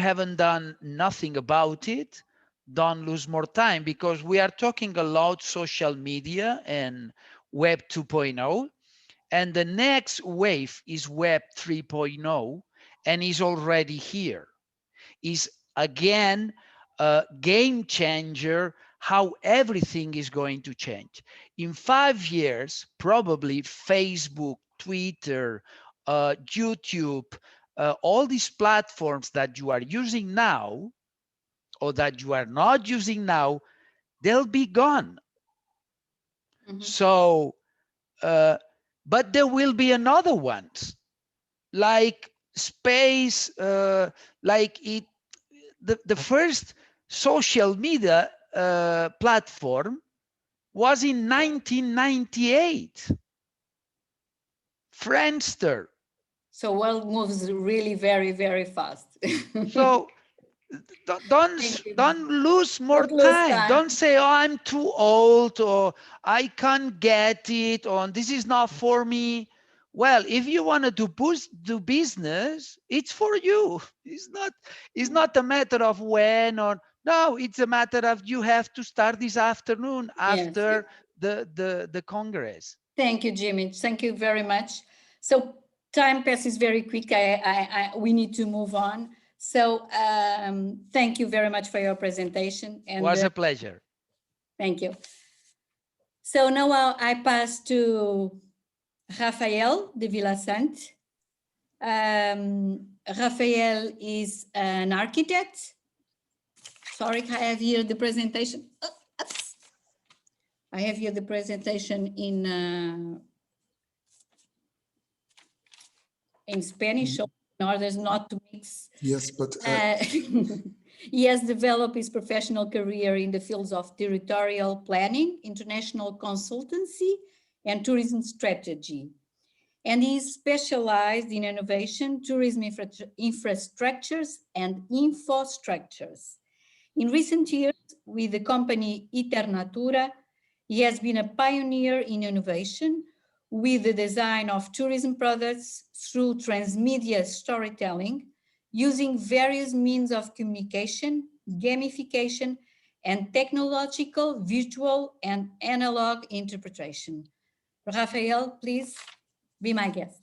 haven't done nothing about it, don't lose more time, because we are talking a lot social media and Web 2.0, and the next wave is Web 3.0, and is already here. Is again a game changer, how everything is going to change. In 5 years, probably Facebook, Twitter, YouTube, all these platforms that you are using now or that you are not using now, they'll be gone. Mm-hmm. So, but there will be another ones, like space, like it. The first social media platform was in 1998. Friendster. So world moves really very, very fast. So don't lose more time. Don't say, oh, I'm too old, or I can't get it, or this is not for me. Well, if you want to do business, it's for you. It's not a matter of when, or no, it's a matter of you have to start this afternoon after the Congress. Thank you, Jimmy. Thank you very much. So time passes very quick. We need to move on. So thank you very much for your presentation. And it was a pleasure. Thank you. So now I pass to Rafael de Villasante. Rafael is an architect. Sorry, I have here the presentation. I have here the presentation in Spanish, so in order not to mix. Yes, but he has developed his professional career in the fields of territorial planning, international consultancy, and tourism strategy. And he is specialized in innovation, tourism infrastructures, and infrastructures. In recent years, with the company Iternatura, he has been a pioneer in innovation with the design of tourism products through transmedia storytelling, using various means of communication, gamification, and technological, visual, and analog interpretation. Rafael, please be my guest.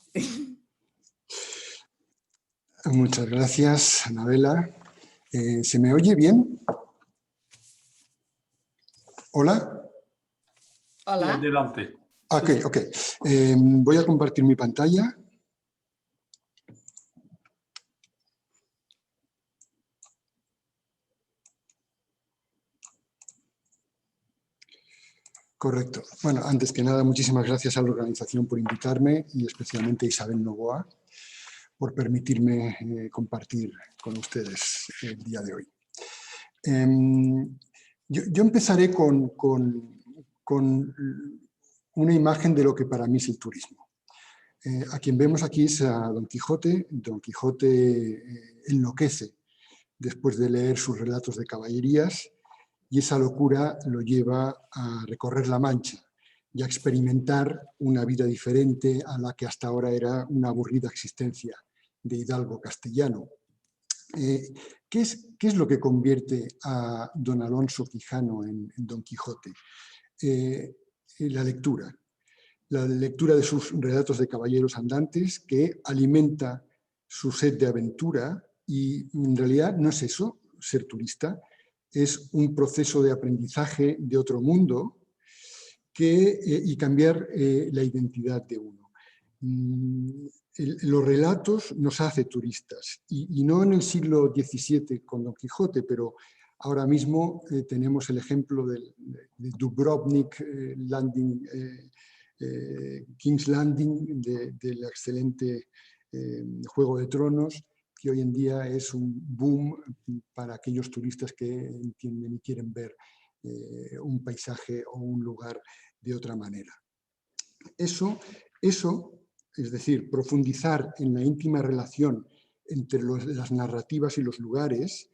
Muchas gracias, Anabela. ¿Se me oye bien? ¿Hola? Hola. Adelante. Ok. Voy a compartir mi pantalla. Correcto. Bueno, antes que nada, muchísimas gracias a la organización por invitarme y especialmente a Isabel Novoa por permitirme compartir con ustedes el día de hoy. Yo empezaré con una imagen de lo que para mí es el turismo. A quien vemos aquí es a Don Quijote. Don Quijote enloquece después de leer sus relatos de caballerías y esa locura lo lleva a recorrer la Mancha y a experimentar una vida diferente a la que hasta ahora era una aburrida existencia de hidalgo castellano. ¿Qué es lo que convierte a don Alonso Quijano en Don Quijote? La lectura de sus relatos de caballeros andantes, que alimenta su sed de aventura, y en realidad no es eso, ser turista, es un proceso de aprendizaje de otro mundo y cambiar la identidad de uno. Los relatos nos hacen turistas, y no en el siglo XVII con Don Quijote, pero ahora mismo tenemos el ejemplo de Dubrovnik landing King's Landing del excelente Juego de Tronos, que hoy en día es un boom para aquellos turistas que entienden y quieren ver un paisaje o un lugar de otra manera. Eso, es decir, profundizar en la íntima relación entre las narrativas y los lugares,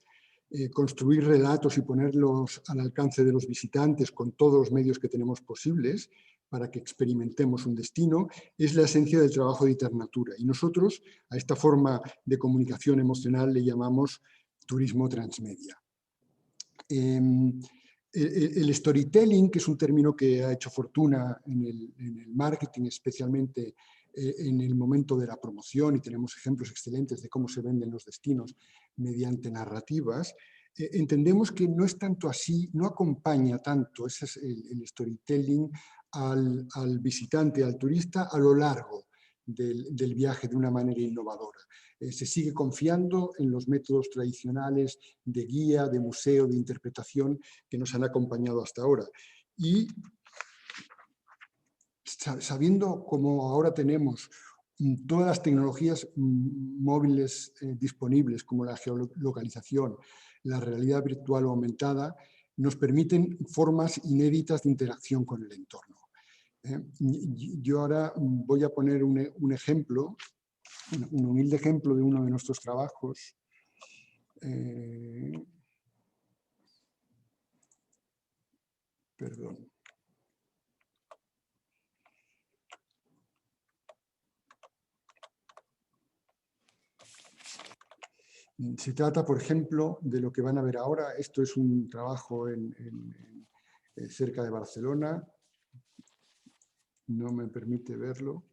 construir relatos y ponerlos al alcance de los visitantes con todos los medios que tenemos posibles para que experimentemos un destino, es la esencia del trabajo de Iternatura. Y nosotros a esta forma de comunicación emocional le llamamos turismo transmedia. El storytelling, que es un término que ha hecho fortuna en el marketing, especialmente en el momento de la promoción, y tenemos ejemplos excelentes de cómo se venden los destinos mediante narrativas, entendemos que no es tanto así, no acompaña tanto ese es el storytelling al visitante, al turista, a lo largo del viaje de una manera innovadora. Se sigue confiando en los métodos tradicionales de guía, de museo, de interpretación que nos han acompañado hasta ahora. Y sabiendo cómo ahora tenemos todas las tecnologías móviles disponibles, como la geolocalización, la realidad virtual o aumentada, nos permiten formas inéditas de interacción con el entorno. Yo ahora voy a poner un ejemplo, un humilde ejemplo de uno de nuestros trabajos. Perdón. Se trata, por ejemplo, de lo que van a ver ahora. Esto es un trabajo cerca de Barcelona. No me permite verlo.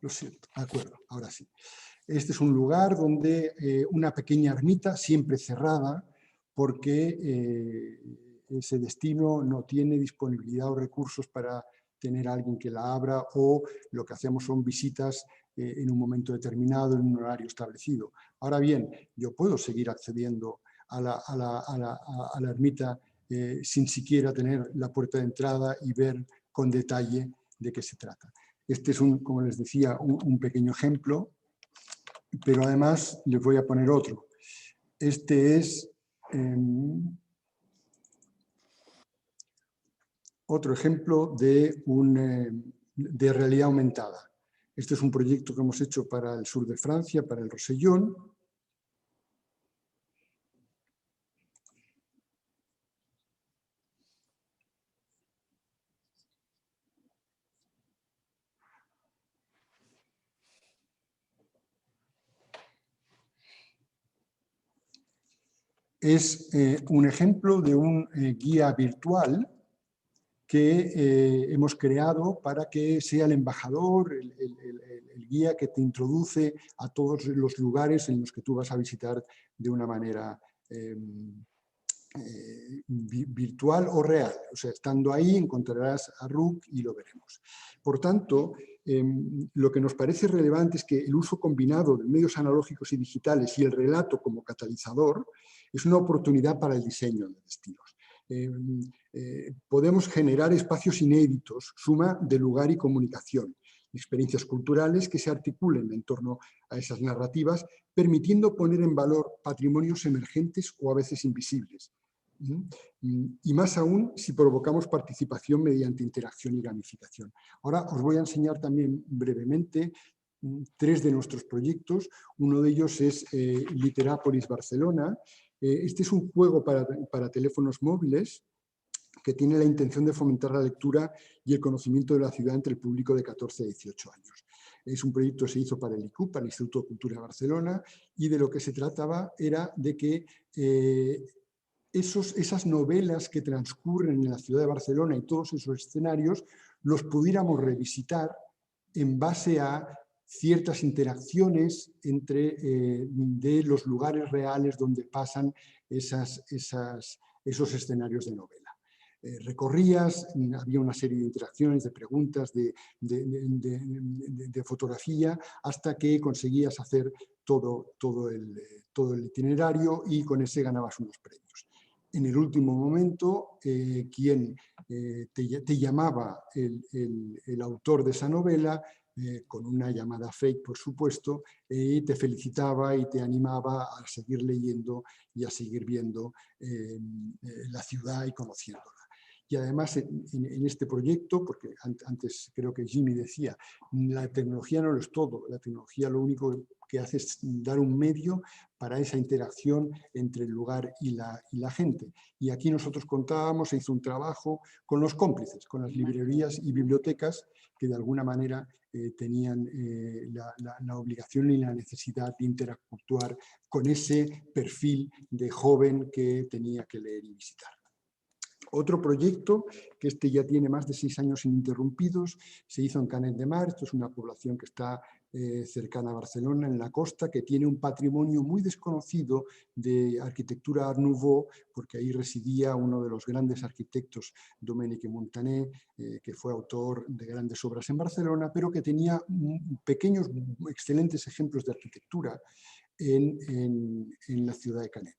Lo siento, de acuerdo, ahora sí. Este es un lugar donde una pequeña ermita, siempre cerrada, porque ese destino no tiene disponibilidad o recursos para tener a alguien que la abra, o lo que hacemos son visitas en un momento determinado, en un horario establecido. Ahora bien, yo puedo seguir accediendo a la ermita sin siquiera tener la puerta de entrada y ver con detalle de qué se trata. Este es, como les decía, un pequeño ejemplo, pero además les voy a poner otro. Este es otro ejemplo de realidad aumentada. Este es un proyecto que hemos hecho para el sur de Francia, para el Rosellón. Es un ejemplo de un guía virtual que hemos creado para que sea el embajador, el guía que te introduce a todos los lugares en los que tú vas a visitar de una manera virtual o real. O sea, estando ahí encontrarás a Rook y lo veremos. Por tanto, lo que nos parece relevante es que el uso combinado de medios analógicos y digitales y el relato como catalizador es una oportunidad para el diseño de destinos. Podemos generar espacios inéditos, suma de lugar y comunicación, experiencias culturales que se articulen en torno a esas narrativas, permitiendo poner en valor patrimonios emergentes o a veces invisibles. Y más aún si provocamos participación mediante interacción y gamificación. Ahora os voy a enseñar también brevemente 3 de nuestros proyectos. Uno de ellos es Literápolis Barcelona. Este es un juego para teléfonos móviles que tiene la intención de fomentar la lectura y el conocimiento de la ciudad entre el público de 14 a 18 años. Es un proyecto que se hizo para el ICUP, para el Instituto de Cultura de Barcelona, y de lo que se trataba era de que esas novelas que transcurren en la ciudad de Barcelona y todos esos escenarios los pudiéramos revisitar en base a ciertas interacciones de los lugares reales donde pasan esos escenarios de novela. Recorrías, había una serie de interacciones, de preguntas, de fotografía, hasta que conseguías hacer todo el itinerario y con ese ganabas unos premios. En el último momento, quien te llamaba el autor de esa novela, con una llamada fake, por supuesto, y te felicitaba y te animaba a seguir leyendo y a seguir viendo la ciudad y conociéndola. Y además en este proyecto, porque antes creo que Jimmy decía, la tecnología no lo es todo, la tecnología lo único que hace es dar un medio para esa interacción entre el lugar y la gente. Y aquí nosotros contábamos, se hizo un trabajo con los cómplices, con las librerías y bibliotecas que de alguna manera tenían la obligación y la necesidad de interactuar con ese perfil de joven que tenía que leer y visitar. Otro proyecto, que este ya tiene más de 6 años ininterrumpidos, se hizo en Canet de Mar. Esto es una población que está cercana a Barcelona, en la costa, que tiene un patrimonio muy desconocido de arquitectura Art Nouveau, porque ahí residía uno de los grandes arquitectos, Domènech Montaner, que fue autor de grandes obras en Barcelona, pero que tenía pequeños, excelentes ejemplos de arquitectura en la ciudad de Canet.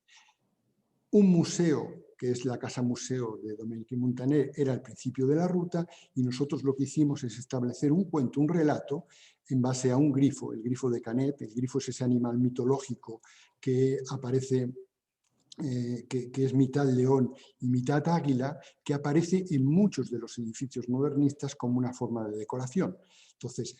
Un museo, que es la Casa Museo de Domènech Montaner, era el principio de la ruta, y nosotros lo que hicimos es establecer un cuento, un relato, en base a un grifo, el grifo de Canet. El grifo es ese animal mitológico que aparece, que es mitad león y mitad águila, que aparece en muchos de los edificios modernistas como una forma de decoración. Entonces,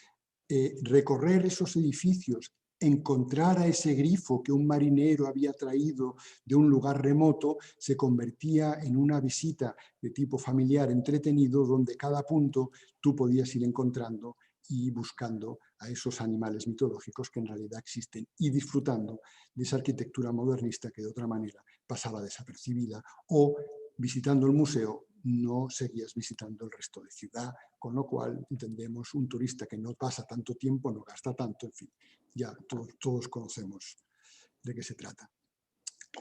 recorrer esos edificios, encontrar a ese grifo que un marinero había traído de un lugar remoto, se convertía en una visita de tipo familiar entretenido, donde cada punto tú podías ir encontrando y buscando a esos animales mitológicos que en realidad existen, y disfrutando de esa arquitectura modernista que de otra manera pasaba desapercibida, o visitando el museo no seguías visitando el resto de ciudad, con lo cual entendemos un turista que no pasa tanto tiempo, no gasta tanto, en fin, ya todos conocemos de qué se trata.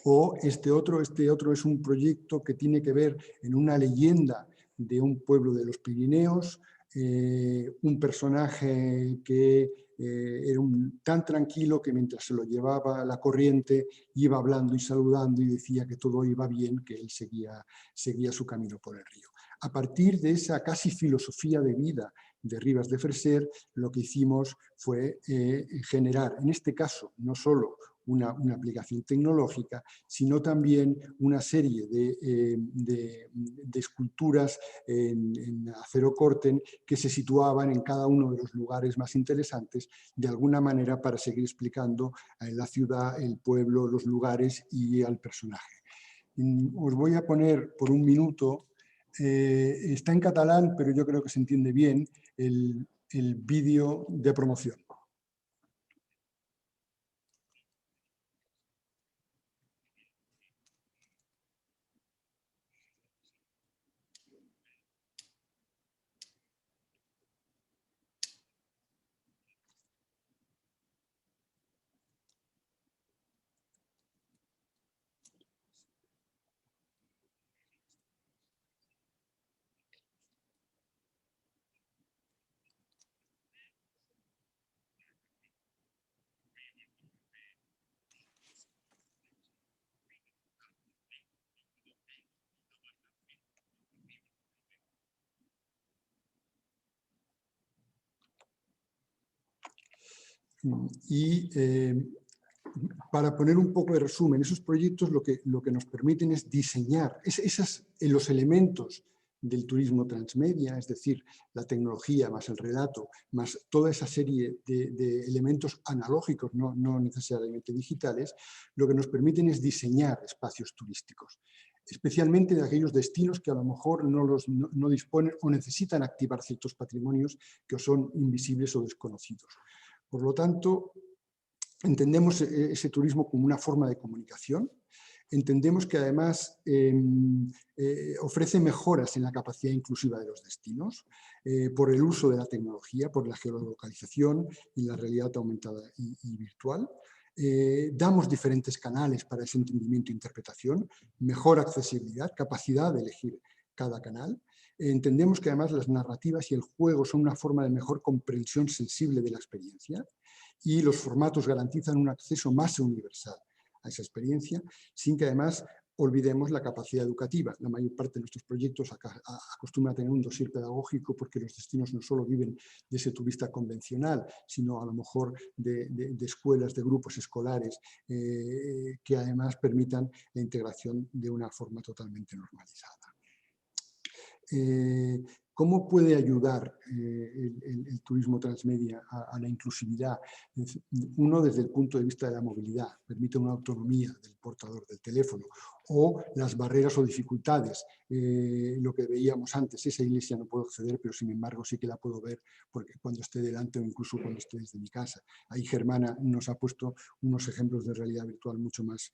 O este otro es un proyecto que tiene que ver en una leyenda de un pueblo de los Pirineos, un personaje que era tan tranquilo que mientras se lo llevaba la corriente iba hablando y saludando y decía que todo iba bien, que él seguía su camino por el río. A partir de esa casi filosofía de vida de Ribas de Freser, lo que hicimos fue generar, en este caso, no solo una aplicación tecnológica, sino también una serie de esculturas en acero corten que se situaban en cada uno de los lugares más interesantes, de alguna manera para seguir explicando la ciudad, el pueblo, los lugares y al personaje. Os voy a poner por un minuto, está en catalán, pero yo creo que se entiende bien, el vídeo de promoción. Y para poner un poco de resumen, esos proyectos lo que nos permiten es diseñar los elementos del turismo transmedia, es decir, la tecnología más el relato, más toda esa serie de elementos analógicos, no necesariamente digitales, lo que nos permiten es diseñar espacios turísticos, especialmente de aquellos destinos que a lo mejor no disponen o necesitan activar ciertos patrimonios que son invisibles o desconocidos. Por lo tanto, entendemos ese turismo como una forma de comunicación. Entendemos que además ofrece mejoras en la capacidad inclusiva de los destinos por el uso de la tecnología, por la geolocalización y la realidad aumentada y virtual. Damos diferentes canales para ese entendimiento e interpretación, mejor accesibilidad, capacidad de elegir cada canal. Entendemos que además las narrativas y el juego son una forma de mejor comprensión sensible de la experiencia, y los formatos garantizan un acceso más universal a esa experiencia, sin que además olvidemos la capacidad educativa. La mayor parte de nuestros proyectos acostumbran a tener un dossier pedagógico porque los destinos no solo viven de ese turista convencional, sino a lo mejor de escuelas, de grupos escolares que además permitan la integración de una forma totalmente normalizada. ¿Cómo puede ayudar el turismo transmedia a la inclusividad? Uno, desde el punto de vista de la movilidad, permite una autonomía del portador del teléfono, o las barreras o dificultades, lo que veíamos antes, esa iglesia no puedo acceder, pero sin embargo sí que la puedo ver porque cuando esté delante o incluso cuando esté desde mi casa. Ahí Germana nos ha puesto unos ejemplos de realidad virtual mucho más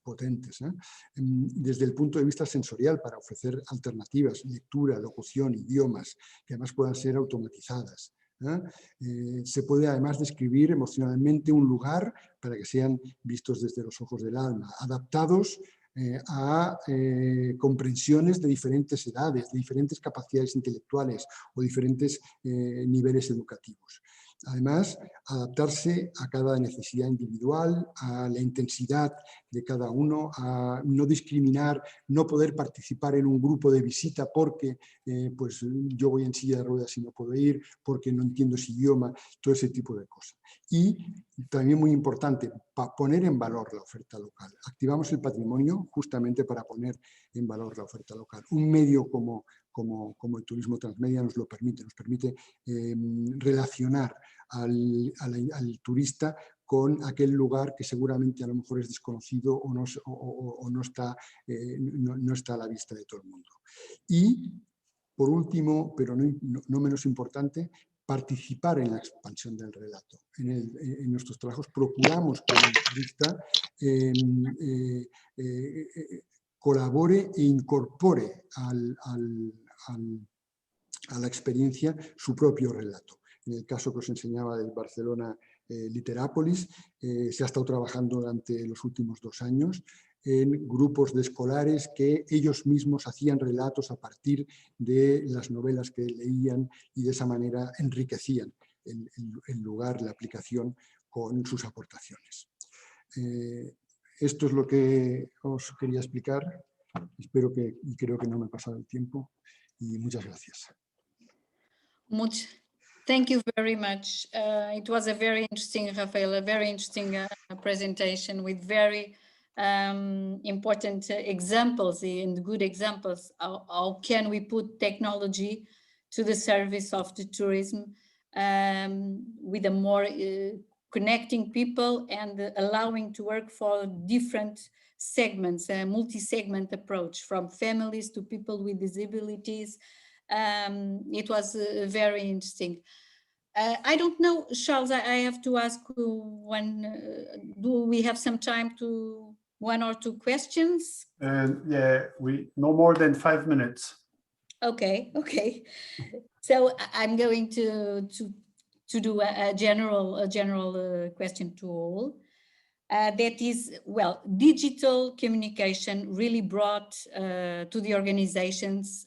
potentes, ¿eh? Desde el punto de vista sensorial, para ofrecer alternativas, lectura, locución, idiomas, que además puedan ser automatizadas. Se puede además describir emocionalmente un lugar para que sean vistos desde los ojos del alma, adaptados a comprensiones de diferentes edades, de diferentes capacidades intelectuales o diferentes niveles educativos. Además, adaptarse a cada necesidad individual, a la intensidad de cada uno, a no discriminar, no poder participar en un grupo de visita porque pues yo voy en silla de ruedas y no puedo ir, porque no entiendo ese idioma, todo ese tipo de cosas. Y también muy importante, poner en valor la oferta local. Activamos el patrimonio justamente para poner en valor la oferta local. Un medio como el turismo transmedia nos permite relacionar al turista con aquel lugar que seguramente a lo mejor es desconocido o no está a la vista de todo el mundo. Y, por último, pero no menos importante, participar en la expansión del relato. En nuestros trabajos procuramos que el turista colabore e incorpore a la experiencia su propio relato. En el caso que os enseñaba del Barcelona Literápolis, se ha estado trabajando durante los últimos 2 años en grupos de escolares que ellos mismos hacían relatos a partir de las novelas que leían y de esa manera enriquecían el lugar, la aplicación con sus aportaciones. Esto es lo que os quería explicar. Espero y creo que no me he pasado el tiempo y muchas gracias. Thank you very much. It was a very interesting, Rafael, a very interesting presentation with very important examples and good examples. How can we put technology to the service of the tourism with a more connecting people and allowing to work for different segments, a multi-segment approach from families to people with disabilities. It was very interesting. I don't know, Charles, I have to ask one, do we have some time to 1 or 2 questions? Yeah, no more than 5 minutes. Okay. So I'm going to do a general question to all. That is, well, digital communication really brought to the organizations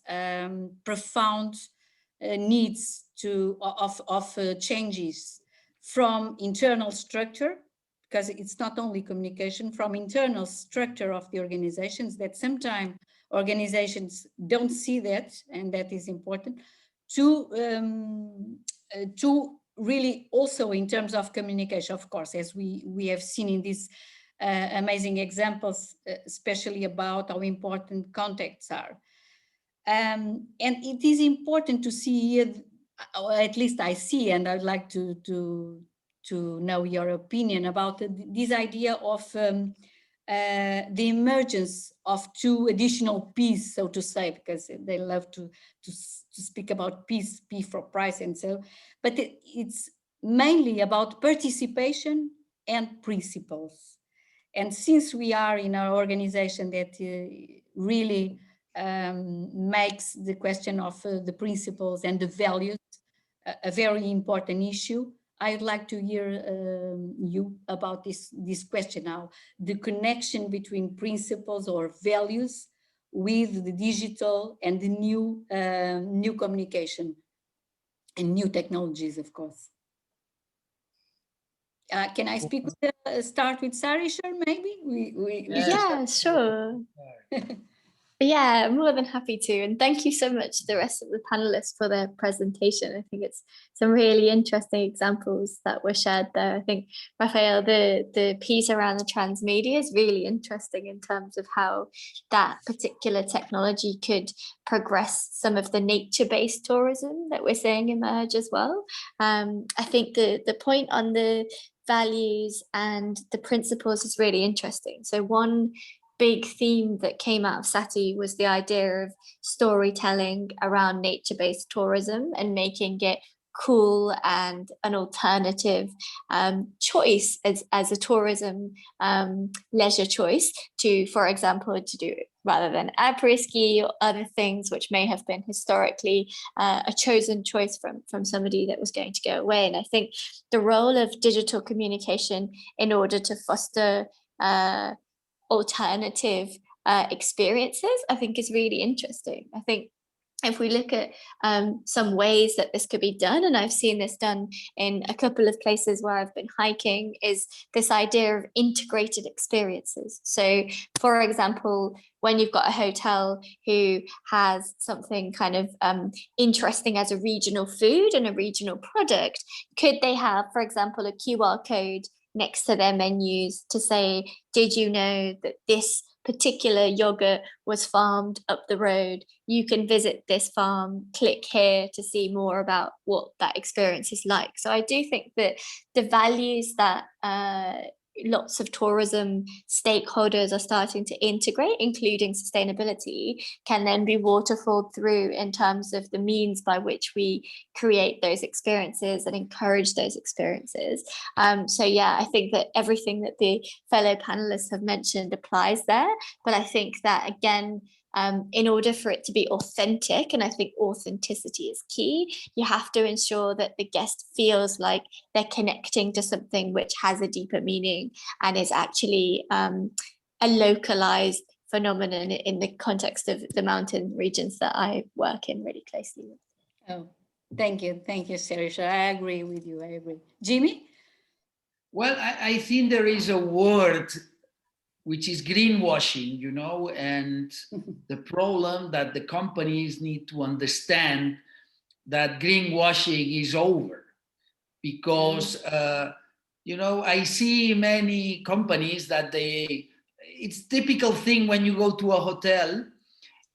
profound needs of changes from internal structure, because it's not only communication, from internal structure of the organizations that sometimes organizations don't see that, and that is important, to really also in terms of communication, of course, as we have seen in these amazing examples, especially about how important contacts are. And it is important to see, or at least I see, and I'd like to know your opinion about this idea of the emergence of 2 additional P's, so to say, because they love to speak about P's, P for price and so, but it's mainly about participation and principles. And since we are in our organization that really makes the question of the principles and the values a very important issue, I'd like to hear you about this question now, the connection between principles or values with the digital and the new communication and new technologies, of course. Can I speak with start with Sarisher, maybe? Yeah, sure. Yeah, more than happy to. And thank you so much to the rest of the panelists for their presentation. I think it's some really interesting examples that were shared there. I think, Raphael, the piece around the transmedia is really interesting in terms of how that particular technology could progress some of the nature-based tourism that we're seeing emerge as well. I think the point on the values and the principles is really interesting. So one big theme that came out of SATI was the idea of storytelling around nature-based tourism and making it cool and an alternative choice as a tourism leisure choice to, for example, to do rather than après-ski or other things which may have been historically a chosen choice from somebody that was going to go away. And I think the role of digital communication in order to foster alternative experiences, I think is really interesting. I think if we look at some ways that this could be done, and I've seen this done in a couple of places where I've been hiking, is this idea of integrated experiences. So, for example, when you've got a hotel who has something kind of interesting as a regional food and a regional product, could they have, for example, a QR code next to their menus to say, did you know that this particular yogurt was farmed up the road? You can visit this farm, click here to see more about what that experience is like. So I do think that the values that lots of tourism stakeholders are starting to integrate, including sustainability, can then be waterfalled through in terms of the means by which we create those experiences and encourage those experiences. So yeah, I think that everything that the fellow panelists have mentioned applies there, but I think that again, in order for it to be authentic, and I think authenticity is key, you have to ensure that the guest feels like they're connecting to something which has a deeper meaning and is actually a localized phenomenon in the context of the mountain regions that I work in really closely with. Oh, thank you, Sarisha. I agree with you. I agree. Jimmy? Well, I think there is a word which is greenwashing, you know, and the problem that the companies need to understand that greenwashing is over, because, you know, I see many companies that it's typical thing when you go to a hotel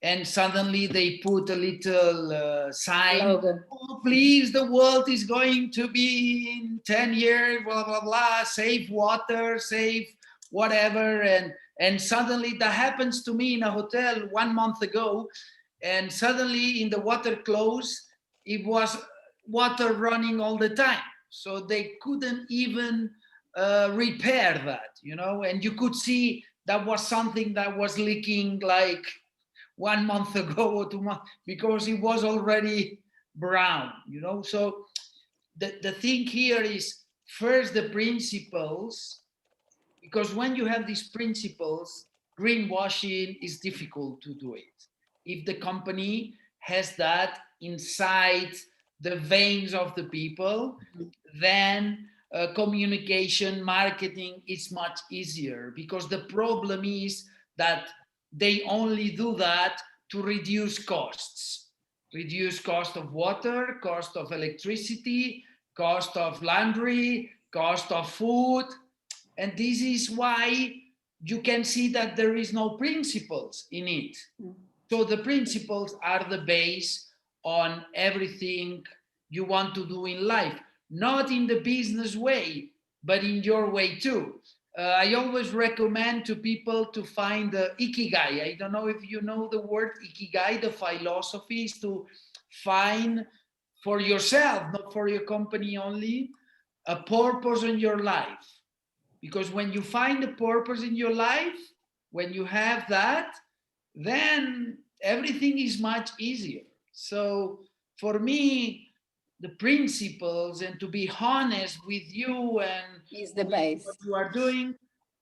and suddenly they put a little sign, oh, please, the world is going to be in 10 years, blah, blah, blah, save water, save whatever, and suddenly that happens to me in a hotel 1 month ago, and suddenly in the water close, it was water running all the time, so they couldn't even repair that, you know, and you could see that was something that was leaking like 1 month ago or 2 months, because it was already brown, you know. So the thing here is first the principles, because when you have these principles, greenwashing is difficult to do it. If the company has that inside the veins of the people, then communication, marketing is much easier, because the problem is that they only do that to reduce costs. Reduce cost of water, cost of electricity, cost of laundry, cost of food. And this is why you can see that there is no principles in it. So the principles are the base on everything you want to do in life, not in the business way, but in your way too. I always recommend to people to find the ikigai. I don't know if you know the word ikigai. The philosophy is to find for yourself, not for your company only, a purpose in your life. Because when you find a purpose in your life, when you have that, then everything is much easier. So for me, the principles and to be honest with you and is the base. What you are doing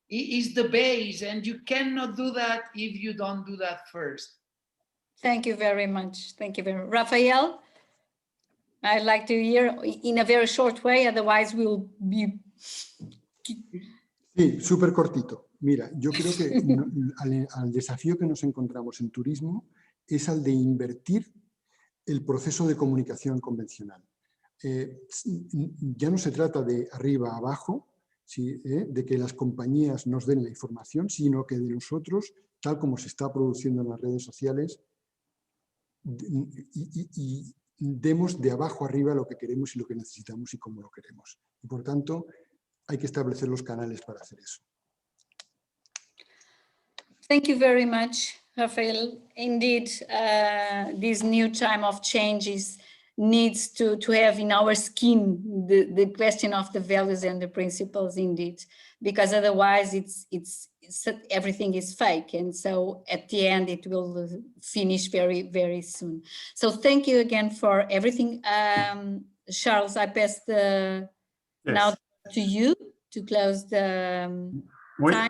is the base, and you cannot do that if you don't do that first. Thank you very much. Thank you very much. Raphael, I'd like to hear in a very short way, otherwise we'll be Sí, súper cortito. Mira, yo creo que al desafío que nos encontramos en turismo es al de invertir el proceso de comunicación convencional. Ya no se trata de arriba a abajo, ¿sí? De que las compañías nos den la información, sino que de nosotros, tal como se está produciendo en las redes sociales, y demos de abajo arriba lo que queremos y lo que necesitamos y cómo lo queremos. Y por tanto, hay que establecer los canales para hacer eso. Thank you very much, Rafael. Indeed, this new time of changes needs to have in our skin the question of the values and the principles, indeed, because otherwise everything is fake, and so at the end it will finish very, very soon. So thank you again for everything. Charles, I pass the now to you to close the time.